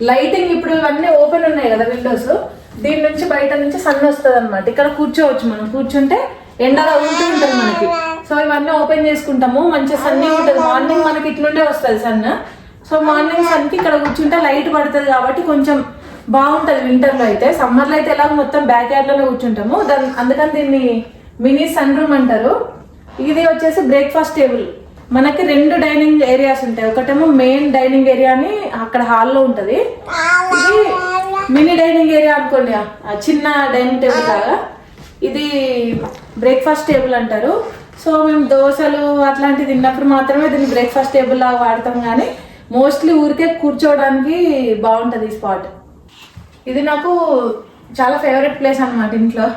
లైటింగ్ ఇప్పుడు ఇవన్నీ ఓపెన్ ఉన్నాయి కదా విండోస్, దీని నుంచి బయట నుంచి సన్ వస్తుంది అనమాట. ఇక్కడ కూర్చోవచ్చు, మనం కూర్చుంటే ఎండగా ఉంటుంది మనకి. సో ఇవన్నీ ఓపెన్ చేసుకుంటాము, మంచిగా సన్నీ ఉంటుంది. మార్నింగ్ మనకి ఇట్లుండే వస్తుంది సన్. సో మార్నింగ్ సన్ కి ఇక్కడ కూర్చుంటే లైట్ పడుతుంది కాబట్టి కొంచెం బాగుంటది. వింటర్ లో అయితే, సమ్మర్ లో అయితే ఎలా మొత్తం బ్యాక్ యార్డ్ లోనే కూర్చుంటాము. అందుకని దీన్ని మినీ సన్ రూమ్ అంటారు. ఇది వచ్చేసి బ్రేక్ఫాస్ట్ టేబుల్. మనకి 2 డైనింగ్ ఏరియాస్ ఉంటాయి. ఒకటేమో మెయిన్ డైనింగ్ ఏరియా అని అక్కడ హాల్లో ఉంటది. ఇది మినీ డైనింగ్ ఏరియా అనుకోండి, చిన్న డైనింగ్ టేబుల్ లాగా. ఇది బ్రేక్ఫాస్ట్ టేబుల్ అంటారు. సో మేము దోశలు అట్లాంటివి తిన్నప్పుడు మాత్రమే దీన్ని బ్రేక్ఫాస్ట్ టేబుల్ లాగా వాడతాం, కానీ మోస్ట్లీ ఊరికే కూర్చోవడానికి బాగుంటది ఈ స్పాట్. ఇది నాకు చాలా ఫేవరెట్ ప్లేస్ అన్నమాట ఇంట్లో.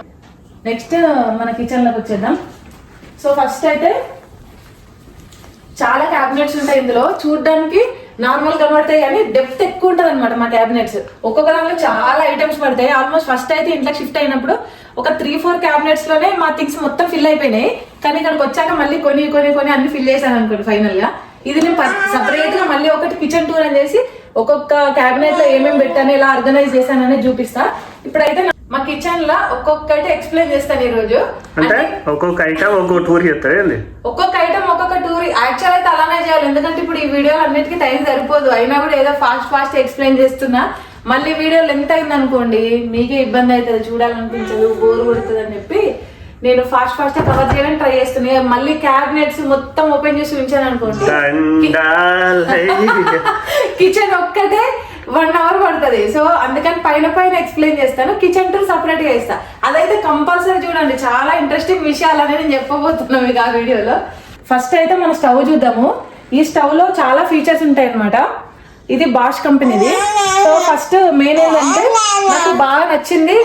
నెక్స్ట్ మన కిచెన్ లోకి వచ్చేద్దాం. సో ఫస్ట్ అయితే చాలా క్యాబినెట్స్ ఉంటాయి ఇందులో. చూడడానికి నార్మల్ కనబడతాయి కానీ డెప్త్ ఎక్కువ ఉంటది అనమాట మా క్యాబినెట్స్. ఒక్కొక్క దాంట్లో చాలా ఐటమ్స్ పడతాయి. ఆల్మోస్ట్ ఫస్ట్ అయితే ఇంట్లో షిఫ్ట్ అయినప్పుడు ఒక 3-4 క్యాబినెట్స్ లోనే మా థింగ్స్ మొత్తం ఫిల్ అయిపోయినాయి. కానీ ఇక్కడికి వచ్చాక మళ్ళీ కొన్ని అన్ని ఫిల్ చేశాను అనుకోండి ఫైనల్ గా. ఇది నేను సపరేట్ గా మళ్ళీ ఒకటి కిచెన్ టూర్ అని చేసి ఒక్కొక్క క్యాబినెట్ లో ఏమేమి పెట్టాను, ఎలా ఆర్గనైజ్ చేశాను అనేది చూపిస్తా. ఇప్పుడైతే మా కిచెన్ లో ఒక్కొక్కటి ఎక్స్ప్లెయిన్ చేస్తాను ఈ రోజు. అంటే ఒక్కొక్క ఐటమ్ ఒక్కొక్క టూర్ చెప్తారు. ఒక్కొక్క ఐటమ్ ఒక్కొక్క టూర్. యాక్చువల్ అయితే అలానే చేయాలి, ఎందుకంటే ఇప్పుడు ఈ వీడియో అన్నిటికీ టైం సరిపోదు. అయినా కూడా ఏదో ఫాస్ట్ ఎక్స్ప్లెయిన్ చేస్తున్నా. మళ్ళీ వీడియో లెంత్ అయింది అనుకోండి, మీకే ఇబ్బంది అవుతుంది, చూడాలనిపించదు, బోర్ కొడుతుంది అని చెప్పి నేను ఫాస్ట్ కవర్ చేయడానికి ట్రై చేస్తున్నా. మళ్ళీ క్యాబినెట్స్ మొత్తం ఓపెన్ చేసి ఉంచాను అనుకోండి, కిచెన్ ఒక్కటే 1 hour పడుతుంది. సో అందుకని పైన ఎక్స్ప్లెయిన్ చేస్తాను. కిచెన్ టూర్ సపరేట్ గా ఇస్తా. అదైతే కంపల్సరీ చూడండి, చాలా ఇంట్రెస్టింగ్ విషయాలు అనేది నేను చెప్పబోతున్నాను మీకు ఆ వీడియోలో. ఫస్ట్ అయితే మనం స్టవ్ చూద్దాము. ఈ స్టవ్ లో చాలా ఫీచర్స్ ఉంటాయి అన్నమాట. ఇది బాష్ కంపెనీది. సో ఫస్ట్ మెయిన్ ఏంటంటే నాకు బాగా నచ్చింది,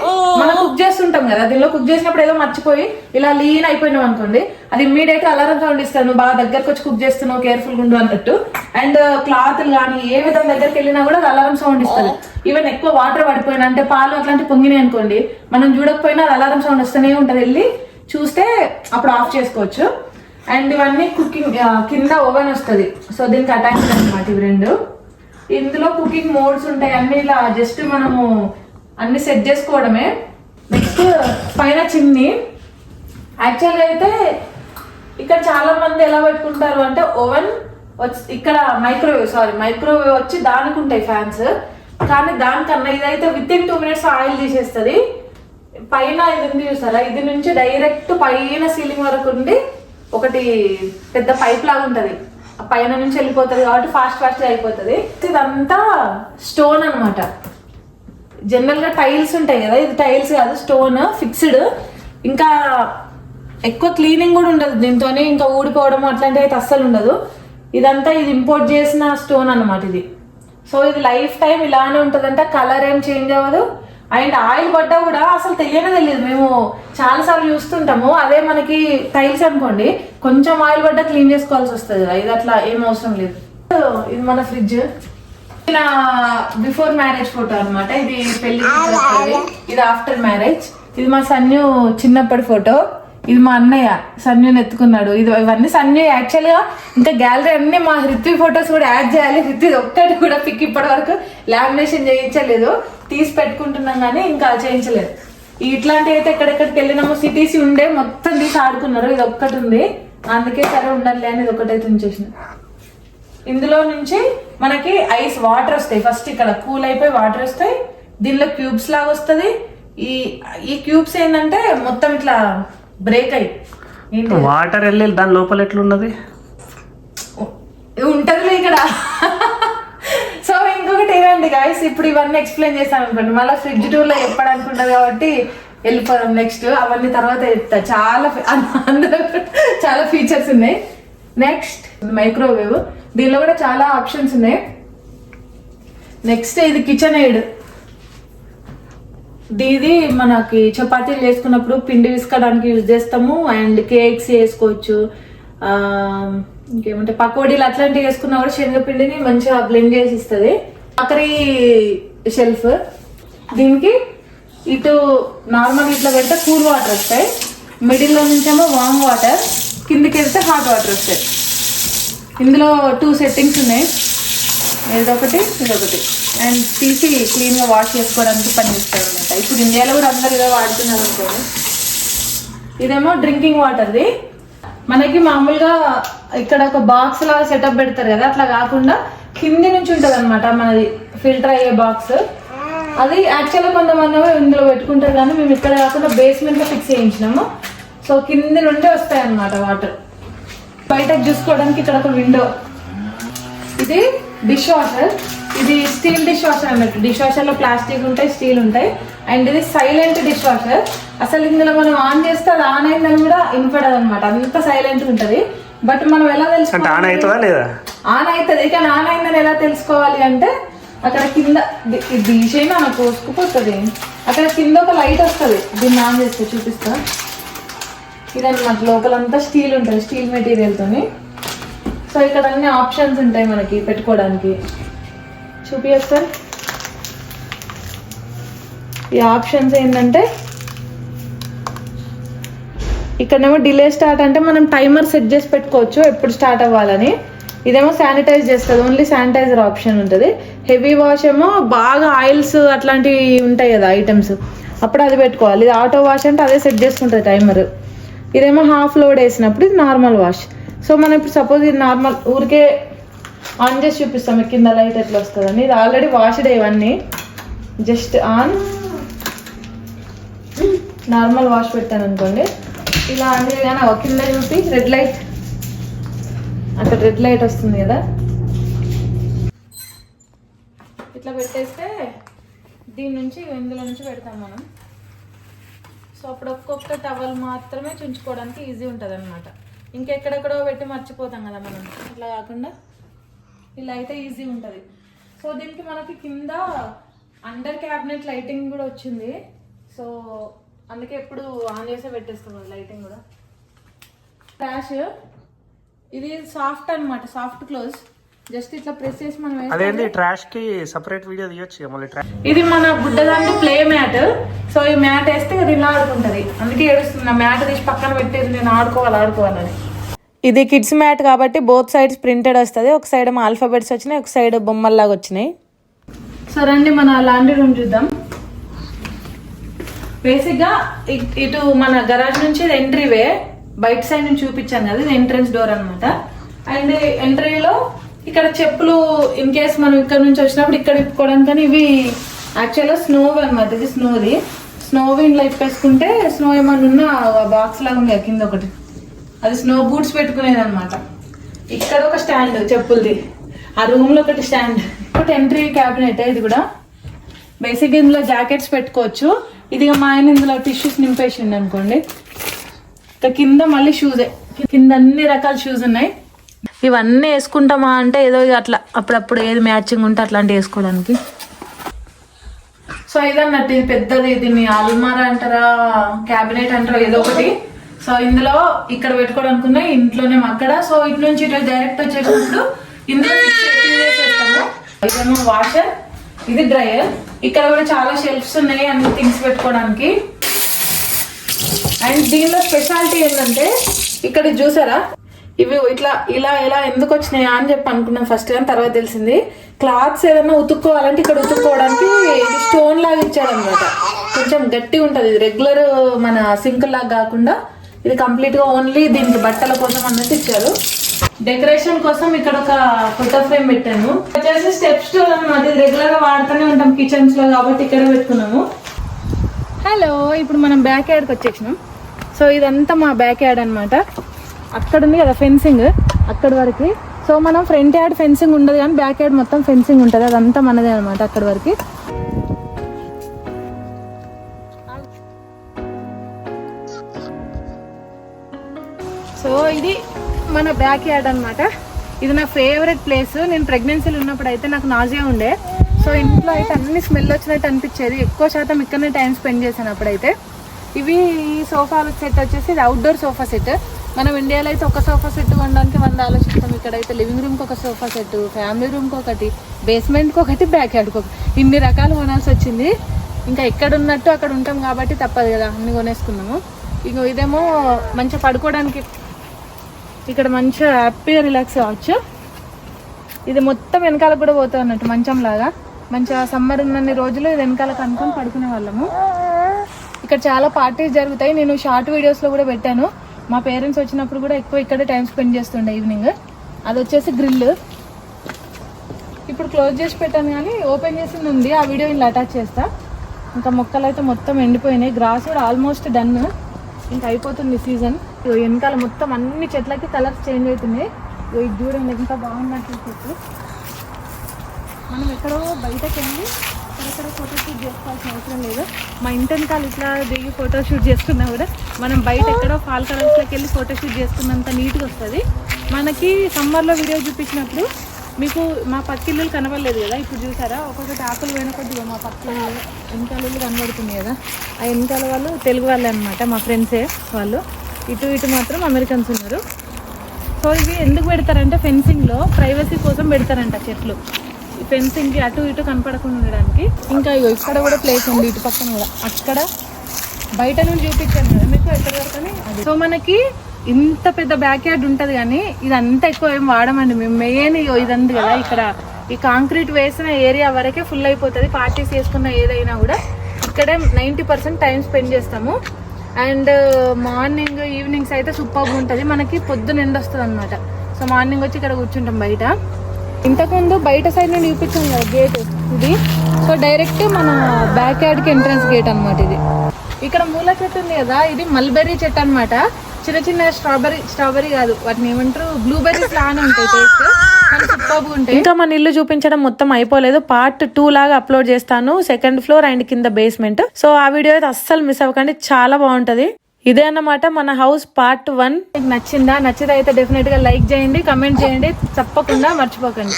మనం కుక్ చేస్తుంటాం కదా, దీనిలో కుక్ చేసినప్పుడు ఏదో మర్చిపోయి ఇలా లీన్ అయిపోయినాం అనుకోండి, అది ఇమ్మీడియట్ అలారం సౌండ్ ఇస్తాను, బాగా దగ్గరకు వచ్చి కుక్ చేస్తున్నావు, కేర్ఫుల్ గా ఉండు అన్నట్టు. అండ్ క్లాత్లు కానీ ఏ విధంగా దగ్గరికి వెళ్ళినా కూడా అది అలారం సౌండ్ ఇస్తుంది. ఈవెన్ ఎక్కువ వాటర్ పడిపోయినా అంటే పాలు అట్లాంటి పొంగినాయి అనుకోండి, మనం చూడకపోయినా అది అలారం సౌండ్ వస్తూనే ఉంటది, వెళ్ళి చూస్తే అప్పుడు ఆఫ్ చేసుకోవచ్చు. అండ్ ఇవన్నీ కుకింగ్, కింద ఓవెన్ వస్తుంది. సో దీనికి అటాచ్డ్ అనమాట ఇవి 2. ఇందులో కుకింగ్ మోడ్స్ ఉంటాయి అన్ని. ఇలా జస్ట్ మనము అన్ని సెట్ చేసుకోవడమే. నెక్స్ట్ పైన చిమ్నీ. యాక్చువల్గా అయితే ఇక్కడ చాలా మంది ఎలా పెట్టుకుంటారు అంటే ఓవెన్ ఇక్కడ మైక్రోవేవ్ వచ్చి దానికి ఉంటాయి ఫ్యాన్స్. కానీ దానికన్నా ఇదైతే విత్ ఇన్ 2 minutes ఆయిల్ తీసేస్తుంది. పైన ఇది ఉంది చూసారా, ఇది నుంచి డైరెక్ట్ పైన సీలింగ్ వరకు ఉండి ఒకటి పెద్ద పైప్ లాగా ఉంటది, పైన నుంచి వెళ్ళిపోతుంది కాబట్టి ఫాస్ట్ అయిపోతుంది. ఇదంతా స్టోన్ అన్నమాట. జనరల్ గా టైల్స్ ఉంటాయి కదా, ఇది టైల్స్ కాదు, స్టోన్ ఫిక్స్డ్. ఇంకా ఎక్కువ క్లీనింగ్ కూడా ఉండదు దీంతో, ఇంకా ఊడిపోవడం అట్లాంటివి అయితే అస్సలు ఉండదు. ఇదంతా ఇది ఇంపోర్ట్ చేసిన స్టోన్ అన్నమాట ఇది. సో ఇది లైఫ్ టైం ఇలానే ఉంటదంట, కలర్ ఏం చేంజ్ అవ్వదు. అండ్ ఆయిల్ పడ్డా కూడా అసలు తెలియదు. మేము చాలా సార్లు చూస్తుంటాము. అదే మనకి టైల్స్ అనుకోండి, కొంచెం ఆయిల్ పడ్డా క్లీన్ చేసుకోవాల్సి వస్తుంది కదా, ఇది అట్లా ఏం అవసరం లేదు. ఇది మన ఫ్రిడ్జ్, నా బిఫోర్ మ్యారేజ్ ఫోటో అన్నమాట. ఇది పెళ్లి, ఇది ఆఫ్టర్ మ్యారేజ్. ఇది మా సన్యు చిన్నప్పటి ఫోటో. ఇది మా అన్నయ్య సన్యుని ఎత్తుకున్నాడు. ఇవన్నీ సన్యు యాక్చువల్ గా. ఇంకా గ్యాలరీ అన్ని మా హృత్వి ఫొటోస్ కూడా యాడ్ చేయాలి. హృత్వి ఒక్కటి కూడా పిక్ ఇప్పటి వరకు లామినేషన్ చేయించలేదు, తీసి పెట్టుకుంటున్నాం కానీ ఇంకా చేయించలేదు. ఇట్లాంటివి అయితే ఎక్కడెక్కడికి వెళ్ళినాము, సిటీస్ ఉండే మొత్తం తీసి ఆడుకున్నారు. ఇది ఒక్కటి ఉంది, అందుకే సరే ఉండాలి అని ఇది ఒకటైతే ఉంచేసిన. ఇందులో నుంచి మనకి ఐస్ వాటర్ వస్తాయి. ఫస్ట్ ఇక్కడ కూల్ అయిపోయి వాటర్ వస్తాయి, దీనిలో క్యూబ్స్ లాగా వస్తుంది. ఈ క్యూబ్స్ ఏంటంటే మొత్తం ఇట్లా బ్రేక్ అయ్యి వాటర్ వెళ్ళి దాని లోపల ఎట్లున్నది ఉంటది ఇక్కడ. సో ఇంకొకటి ఏమండి గాయస్, ఇప్పుడు ఇవన్నీ ఎక్స్ప్లెయిన్ చేస్తాను అనుకోండి, మళ్ళీ ఫ్రిడ్జ్ టూర్ లో చెప్పడానికి ఉంటుంది కాబట్టి వెళ్ళిపోదాం నెక్స్ట్. అవన్నీ తర్వాత చెప్తా. అందులో చాలా ఫీచర్స్ ఉన్నాయి. నెక్స్ట్ మైక్రోవేవ్, దీనిలో కూడా చాలా ఆప్షన్స్ ఉన్నాయి. నెక్స్ట్ ఇది కిచెన్ ఎయిడ్. ఇది మనకి చపాతీలు చేసుకున్నప్పుడు పిండి విసుకోవడానికి యూజ్ చేస్తాము. అండ్ కేక్స్ చేసుకోవచ్చు, ఇంకేమంటే పకోడీలు అట్లాంటివి వేసుకున్నా కూడా శనగపిండిని మంచిగా బ్లెండ్ చేసి ఇస్తుంది. ఆఖరి షెల్ఫ్, దీనికి ఇటు నార్మల్ ఇట్లా పెడితే కూల్ వాటర్ వస్తాయి, మిడిల్లో నుంచేమో వామ్ వాటర్, కిందికి వెళ్తే హాట్ వాటర్ వస్తాయి. ఇందులో 2 సెట్టింగ్స్ ఉన్నాయి, ఇదొకటి ఇదొకటి. అండ్ తీసి క్లీన్ గా వాష్ చేసుకోవడానికి పనిచేస్తారు అనమాట. ఇప్పుడు ఇండియాలో కూడా అందరు ఇదే వాడుతున్నారు అనుకోండి. ఇదేమో డ్రింకింగ్ వాటర్ది. మనకి మామూలుగా ఇక్కడ ఒక బాక్స్ లాగా సెటప్ పెడతారు కదా, అట్లా కాకుండా కింది నుంచి ఉంటది అనమాట మనది ఫిల్టర్ అయ్యే బాక్స్. అది యాక్చువల్గా కొంతమంది ఇందులో పెట్టుకుంటారు, కానీ మేము ఇక్కడ కాకుండా బేస్మెంట్ లో ఫిక్స్ చేయించినాము. సో కింది నుండి వస్తాయి అన్నమాట వాటర్. బయటకు చూసుకోవడానికి ఇక్కడ ఒక విండో. ఇది డిష్ వాషర్, ఇది స్టీల్ డిష్ వాషర్ అన్నట్టు. డిష్ వాషర్ లో ప్లాస్టిక్ ఉంటాయి, స్టీల్ ఉంటాయి. అండ్ ఇది సైలెంట్ డిష్ వాషర్. అసలు ఇందులో మనం ఆన్ చేస్తే అది ఆన్ అయిందని కూడా వినపడదు అనమాట, అంత సైలెంట్ ఉంటది. బట్ మనం ఎలా తెలుసుకోవాలి, ఆన్ అవుతుంది కానీ ఆన్ అయిందని ఎలా తెలుసుకోవాలి అంటే, అక్కడ కింద తీసేనా నాకు కోసుకుపోతుంది, అక్కడ కింద ఒక లైట్ వస్తుంది, దీన్ని ఆన్ చేస్తే చూపిస్తా. ఇదన్నమాట లోపలంతా స్టీల్ ఉంటుంది, స్టీల్ మెటీరియల్ తోని. సో ఇక్కడ అన్ని ఆప్షన్స్ ఉంటాయి మనకి పెట్టుకోవడానికి. చూపిస్తారు ఈ ఆప్షన్స్ ఏంటంటే, ఇక్కడేమో డిలే స్టార్ట్ అంటే మనం టైమర్ సెట్ చేసి పెట్టుకోవచ్చు ఎప్పుడు స్టార్ట్ అవ్వాలని. ఇదేమో శానిటైజ్ చేస్తుంది, ఓన్లీ శానిటైజర్ ఆప్షన్ ఉంటుంది. హెవీ వాష్ ఏమో బాగా ఆయిల్స్ అట్లాంటివి ఉంటాయి కదా ఐటమ్స్, అప్పుడు అది పెట్టుకోవాలి. ఇది ఆటో వాష్ అంటే అదే సెట్ చేసుకుంటుంది టైమర్. ఇదేమో హాఫ్ లోడ్ వేసినప్పుడు ఇది నార్మల్ వాష్. సో మనం ఇప్పుడు సపోజ్ ఇది నార్మల్ ఊరికే ఆన్ చేసి చూపిస్తాం కింద లైట్ ఎట్లా వస్తుందని. ఇది ఆల్రెడీ వాష్డ్ ఇవన్నీ, జస్ట్ ఆన్ నార్మల్ వాష్ పెట్టాను అనుకోండి, ఇలా ఆన్ చేయగానే కింద చూపి రెడ్ లైట్, అక్కడ రెడ్ లైట్ వస్తుంది కదా, ఇట్లా పెట్టేస్తే దీని నుంచి ఇందులో నుంచి పెడతాం మనం. సో అప్పుడు ఒక్కొక్క టవల్ మాత్రమే చుంచుకోవడానికి ఈజీ ఉంటుంది అనమాట. ఇంకెక్కడెక్కడో పెట్టి మర్చిపోతాం కదా మనం, ఇట్లా కాకుండా ఇలా అయితే ఈజీ ఉంటుంది. సో దీనికి మనకి కింద అండర్ క్యాబినెట్ లైటింగ్ కూడా వచ్చింది. సో అందుకే ఎప్పుడు ఆన్ చేసే పెట్టేస్తాం లైటింగ్ కూడా. ట్రాష్ ఇది సాఫ్ట్ అన్నమాట, సాఫ్ట్ క్లోజ్. జస్ట్ ఇట్లా ప్రెస్ చేసి మనం అదేంటి ట్రాష్ కి సెపరేట్ వీడియో తీయొచ్చు మళ్ళీ. ఇది మన బుడ్డదానికి ప్లే మ్యాట్. సో ఈ మ్యాట్ వేస్తే అది ఇలా ఆడుకుంటది, అందుకే ఏడుస్తుంది. ఆ మ్యాట్ తీసి పక్కన పెట్టేది, నేను ఆడుకోవాలని. ఇది కిడ్స్ మ్యాట్ కాబట్టి బోత్ సైడ్స్ ప్రింటెడ్ వస్తుంది. ఒక సైడ్ ఏమో ఆల్ఫాబెట్స్ వచ్చినాయి, ఒక సైడ్ బొమ్మల్లాగా వచ్చినాయి. సో రండి మన లాండ్రీ రూమ్ చూద్దాం. బేసిక్ గా ఇటు మన గరాజ్ నుంచి ఎంట్రీ వే, బయట సైడ్ నుంచి చూపించాను కదా, ఇది ఎంట్రన్స్ డోర్ అనమాట. అండ్ ఎంట్రీలో ఇక్కడ చెప్పులు ఇన్ కేస్ మనం ఇక్కడ నుంచి వచ్చినప్పుడు ఇక్కడ ఇప్పుకోవడానికి, కానీ ఇవి యాక్చువల్గా స్నో అనమాట. ఇది స్నో ఇంట్లో ఇప్పేసుకుంటే స్నో ఏమన్నా ఉన్న బాక్స్ లాగా ఉంది కింద ఒకటి, అది స్నో బూట్స్ పెట్టుకునేది అనమాట. ఇక్కడ ఒక స్టాండ్ చెప్పులది, ఆ రూమ్ లో ఒకటి స్టాండ్, ఒకటి ఎంట్రీ క్యాబినెట్. ఇది కూడా బేసిక్ ఇందులో జాకెట్స్ పెట్టుకోవచ్చు. ఇది మా ఆయన ఇందులో టిష్యూస్ నింపేసిండు అనుకోండి. ఇక కింద మళ్ళీ షూజే, కింద అన్ని రకాల షూస్ ఉన్నాయి. ఇవన్నీ వేసుకుంటామా అంటే ఏదో అట్లా అప్పుడప్పుడు ఏది మ్యాచింగ్ ఉంటే అట్లాంటివి వేసుకోవడానికి. సో ఇదన్నట్టు ఇది పెద్దది, దీన్ని అల్మారా అంటారా క్యాబినెట్ అంటారా ఏదో ఒకటి. సో ఇందులో ఇక్కడ పెట్టుకోవడానికి ఉన్నాయి, ఇంట్లోనే అక్కడ. సో ఇటు నుంచి ఇటు డైరెక్ట్ వచ్చేటప్పుడు ఇందులో చేస్తాము. ఇదేమో వాషర్, ఇది డ్రైయర్. ఇక్కడ కూడా చాలా షెల్ఫ్స్ ఉన్నాయి అన్ని థింగ్స్ పెట్టుకోవడానికి. అండ్ దీనిలో స్పెషాలిటీ ఏంటంటే ఇక్కడ చూసారా, ఇవి ఇట్లా ఇలా ఎందుకు వచ్చినాయా అని చెప్పి అనుకున్నాం ఫస్ట్, కానీ తర్వాత తెలిసింది క్లాత్స్ ఏదైనా ఉతుక్కోవాలంటే ఇక్కడ ఉతుక్కోవడానికి ఇది స్టోన్ లాగా ఇచ్చారనమాట. కొంచెం గట్టిగా ఉంటుంది, ఇది రెగ్యులర్ మన సింక్ లాగా కాకుండా ఇది కంప్లీట్ గా ఓన్లీ దీనికి బట్టల కోసం అన్నట్టు ఇచ్చారు. డెకరేషన్ కోసం ఇక్కడ ఒక ఫోటో ఫ్రేమ్ పెట్టాను. వచ్చేసి స్టెప్ స్టూల్ అన్నమాట, ఇది రెగ్యులర్ గా వాడుతూనే ఉంటాం కిచెన్స్ లో కాబట్టి ఇక్కడ పెట్టుకున్నాము. హలో, ఇప్పుడు మనం బ్యాక్ యార్డ్కి వచ్చేసినాం. సో ఇదంతా మా బ్యాక్ యార్డ్ అనమాట. అక్కడ ఉంది కదా ఫెన్సింగ్, అక్కడి వరకు. సో మనం ఫ్రంట్ యార్డ్ ఫెన్సింగ్ ఉండదు కానీ బ్యాక్ యార్డ్ మొత్తం ఫెన్సింగ్ ఉంటుంది, అదంతా మనదే అనమాట అక్కడి వరకు. సో ఇది మన బ్యాక్ యార్డ్ అనమాట. ఇది నా ఫేవరెట్ ప్లేస్. నేను ప్రెగ్నెన్సీలో ఉన్నప్పుడు అయితే నాకు నాజియా ఉండే. సో ఇంట్లో అయితే అన్ని స్మెల్ వచ్చినట్టు అనిపించేది, ఎక్కువ శాతం ఇక్కడనే టైం స్పెండ్ చేశాను అప్పుడైతే. ఇవి సోఫాల సెట్ వచ్చేసి ఇది అవుట్డోర్ సోఫా సెట్. మనం ఇండియాలో అయితే ఒక సోఫా సెట్ కొనడానికి 100 ఆలోచిస్తాం. ఇక్కడైతే లివింగ్ రూమ్కి ఒక సోఫా సెట్, ఫ్యామిలీ రూమ్కి ఒకటి, బేస్మెంట్కి ఒకటి, బ్యాక్ యార్డ్కి ఒకటి, ఇన్ని రకాలు కొనాల్సి వచ్చింది. ఇంకా ఎక్కడ ఉన్నట్టు అక్కడ ఉంటాం కాబట్టి తప్పదు కదా, అన్ని కొనేసుకున్నాము. ఇంకో ఇదేమో మంచిగా పడుకోవడానికి, ఇక్కడ మంచిగా హ్యాపీగా రిలాక్స్ అవ్వచ్చు. ఇది మొత్తం వెనకాలకు కూడా పోతుంది అన్నట్టు మంచం లాగా. మంచిగా సమ్మర్ ఉన్నన్ని రోజులు ఇది వెనకాలకు అనుకొని పడుకునే వాళ్ళము. ఇక్కడ చాలా పార్టీస్ జరుగుతాయి, నేను షార్ట్ వీడియోస్లో కూడా పెట్టాను. మా పేరెంట్స్ వచ్చినప్పుడు కూడా ఎక్కువ ఇక్కడే టైం స్పెండ్ చేస్తుండే ఈవినింగ్. అది వచ్చేసి గ్రిల్, ఇప్పుడు క్లోజ్ చేసి పెట్టాను కానీ ఓపెన్ చేసింది ఉంది, ఆ వీడియో ఇలా అటాచ్ చేస్తా. ఇంకా మొక్కలు అయితే మొత్తం ఎండిపోయినాయి, గ్రాస్ కూడా ఆల్మోస్ట్ డన్, ఇంకా అయిపోతుంది సీజన్. వెనకాల మొత్తం అన్ని చెట్లకి కలర్స్ చేంజ్ అవుతున్నాయి. ఇది చూడండి ఎంత బాగున్నట్టు చెట్టు. మనం ఎక్కడో బయటకు వెళ్ళి ఎక్కడ ఫోటోషూట్ చేసుకోవాల్సిన అవసరం లేదు. మా ఇంటి వెనకాల ఇట్లా దిగి ఫోటోషూట్ చేసుకున్నా కూడా మనం బయట ఎక్కడో ఫాల్ కలర్స్లోకి వెళ్ళి ఫోటోషూట్ చేసుకున్నంత నీట్గా వస్తుంది. మనకి సమ్మర్లో వీడియో చూపించినప్పుడు మీకు మా పక్కిళ్ళు కనబడలేదు కదా, ఇప్పుడు చూసారా ఒక్కొక్కటి ఆకులు పోయిన కొద్దిగా మా పక్క వెనకాల కనబడుతుంది కదా, ఆ వెనకాల వాళ్ళు తెలుగు వాళ్ళే అనమాట, మా ఫ్రెండ్సే వాళ్ళు. ఇటు మాత్రం అమెరికన్స్ ఉన్నారు. సో ఇవి ఎందుకు పెడతారంటే ఫెన్సింగ్లో ప్రైవసీ కోసం పెడతారంట చెట్లు, ఈ ఫెన్సింగ్కి అటు ఇటు కనపడకుండా ఉండడానికి. ఇంకా ఇక్కడ కూడా ప్లేస్ ఉంది, ఇటు పక్కన కూడా. అక్కడ బయట నుంచి చూపించాను కదా మీకు ఎక్కడి వరకు అని అది. సో మనకి ఇంత పెద్ద బ్యాక్ యార్డ్ ఉంటుంది కానీ ఇదంతా ఎక్కువ ఏం వాడమండి మేము. మెయిన్ ఇదంతా కదా, ఇక్కడ ఈ కాంక్రీట్ వేసిన ఏరియా వరకే ఫుల్ అయిపోతుంది. పార్టీస్ చేసుకున్న ఏదైనా కూడా ఇక్కడే 90% టైం స్పెండ్ చేస్తాము. అండ్ మార్నింగ్ ఈవినింగ్స్ అయితే సూపర్గా ఉంటుంది. మనకి పొద్దున ఎండ వస్తుంది అనమాట. సో మార్నింగ్ వచ్చి ఇక్కడ కూర్చుంటాం బయట. ఇంతకుముందు బయట సైడ్ నుండి చూపించాం కదా గేట్ ఇది. సో డైరెక్ట్ మన బ్యాక్ యార్డ్కి ఎంట్రన్స్ గేట్ అనమాట ఇది. ఇక్కడ మూల చెట్టు ఉంది కదా, ఇది మల్బెర్రీ చెట్టు అనమాట. చిన్న చిన్న స్ట్రాబెర్రీ కాదు, వాటిని ఏమంటారు, బ్లూబెర్రీస్ లానే ఉంటాయి, టేస్ట్ సూపర్గా ఉంటాయి. ఇంకా మన ఇల్లు చూపించడం మొత్తం అయిపోలేదు, పార్ట్ 2 లాగా అప్లోడ్ చేస్తాను, 2nd ఫ్లోర్ అండ్ కింద బేస్మెంట్. సో ఆ వీడియో అయితే అస్సలు మిస్ అవ్వకండి, చాలా బాగుంటది. ఇదే అన్నమాట మన హౌస్ పార్ట్ 1. నచ్చిందా? నచ్చితే అయితే డెఫినెట్ గా లైక్ చేయండి, కమెంట్ చేయండి, తప్పకుండా మర్చిపోకండి.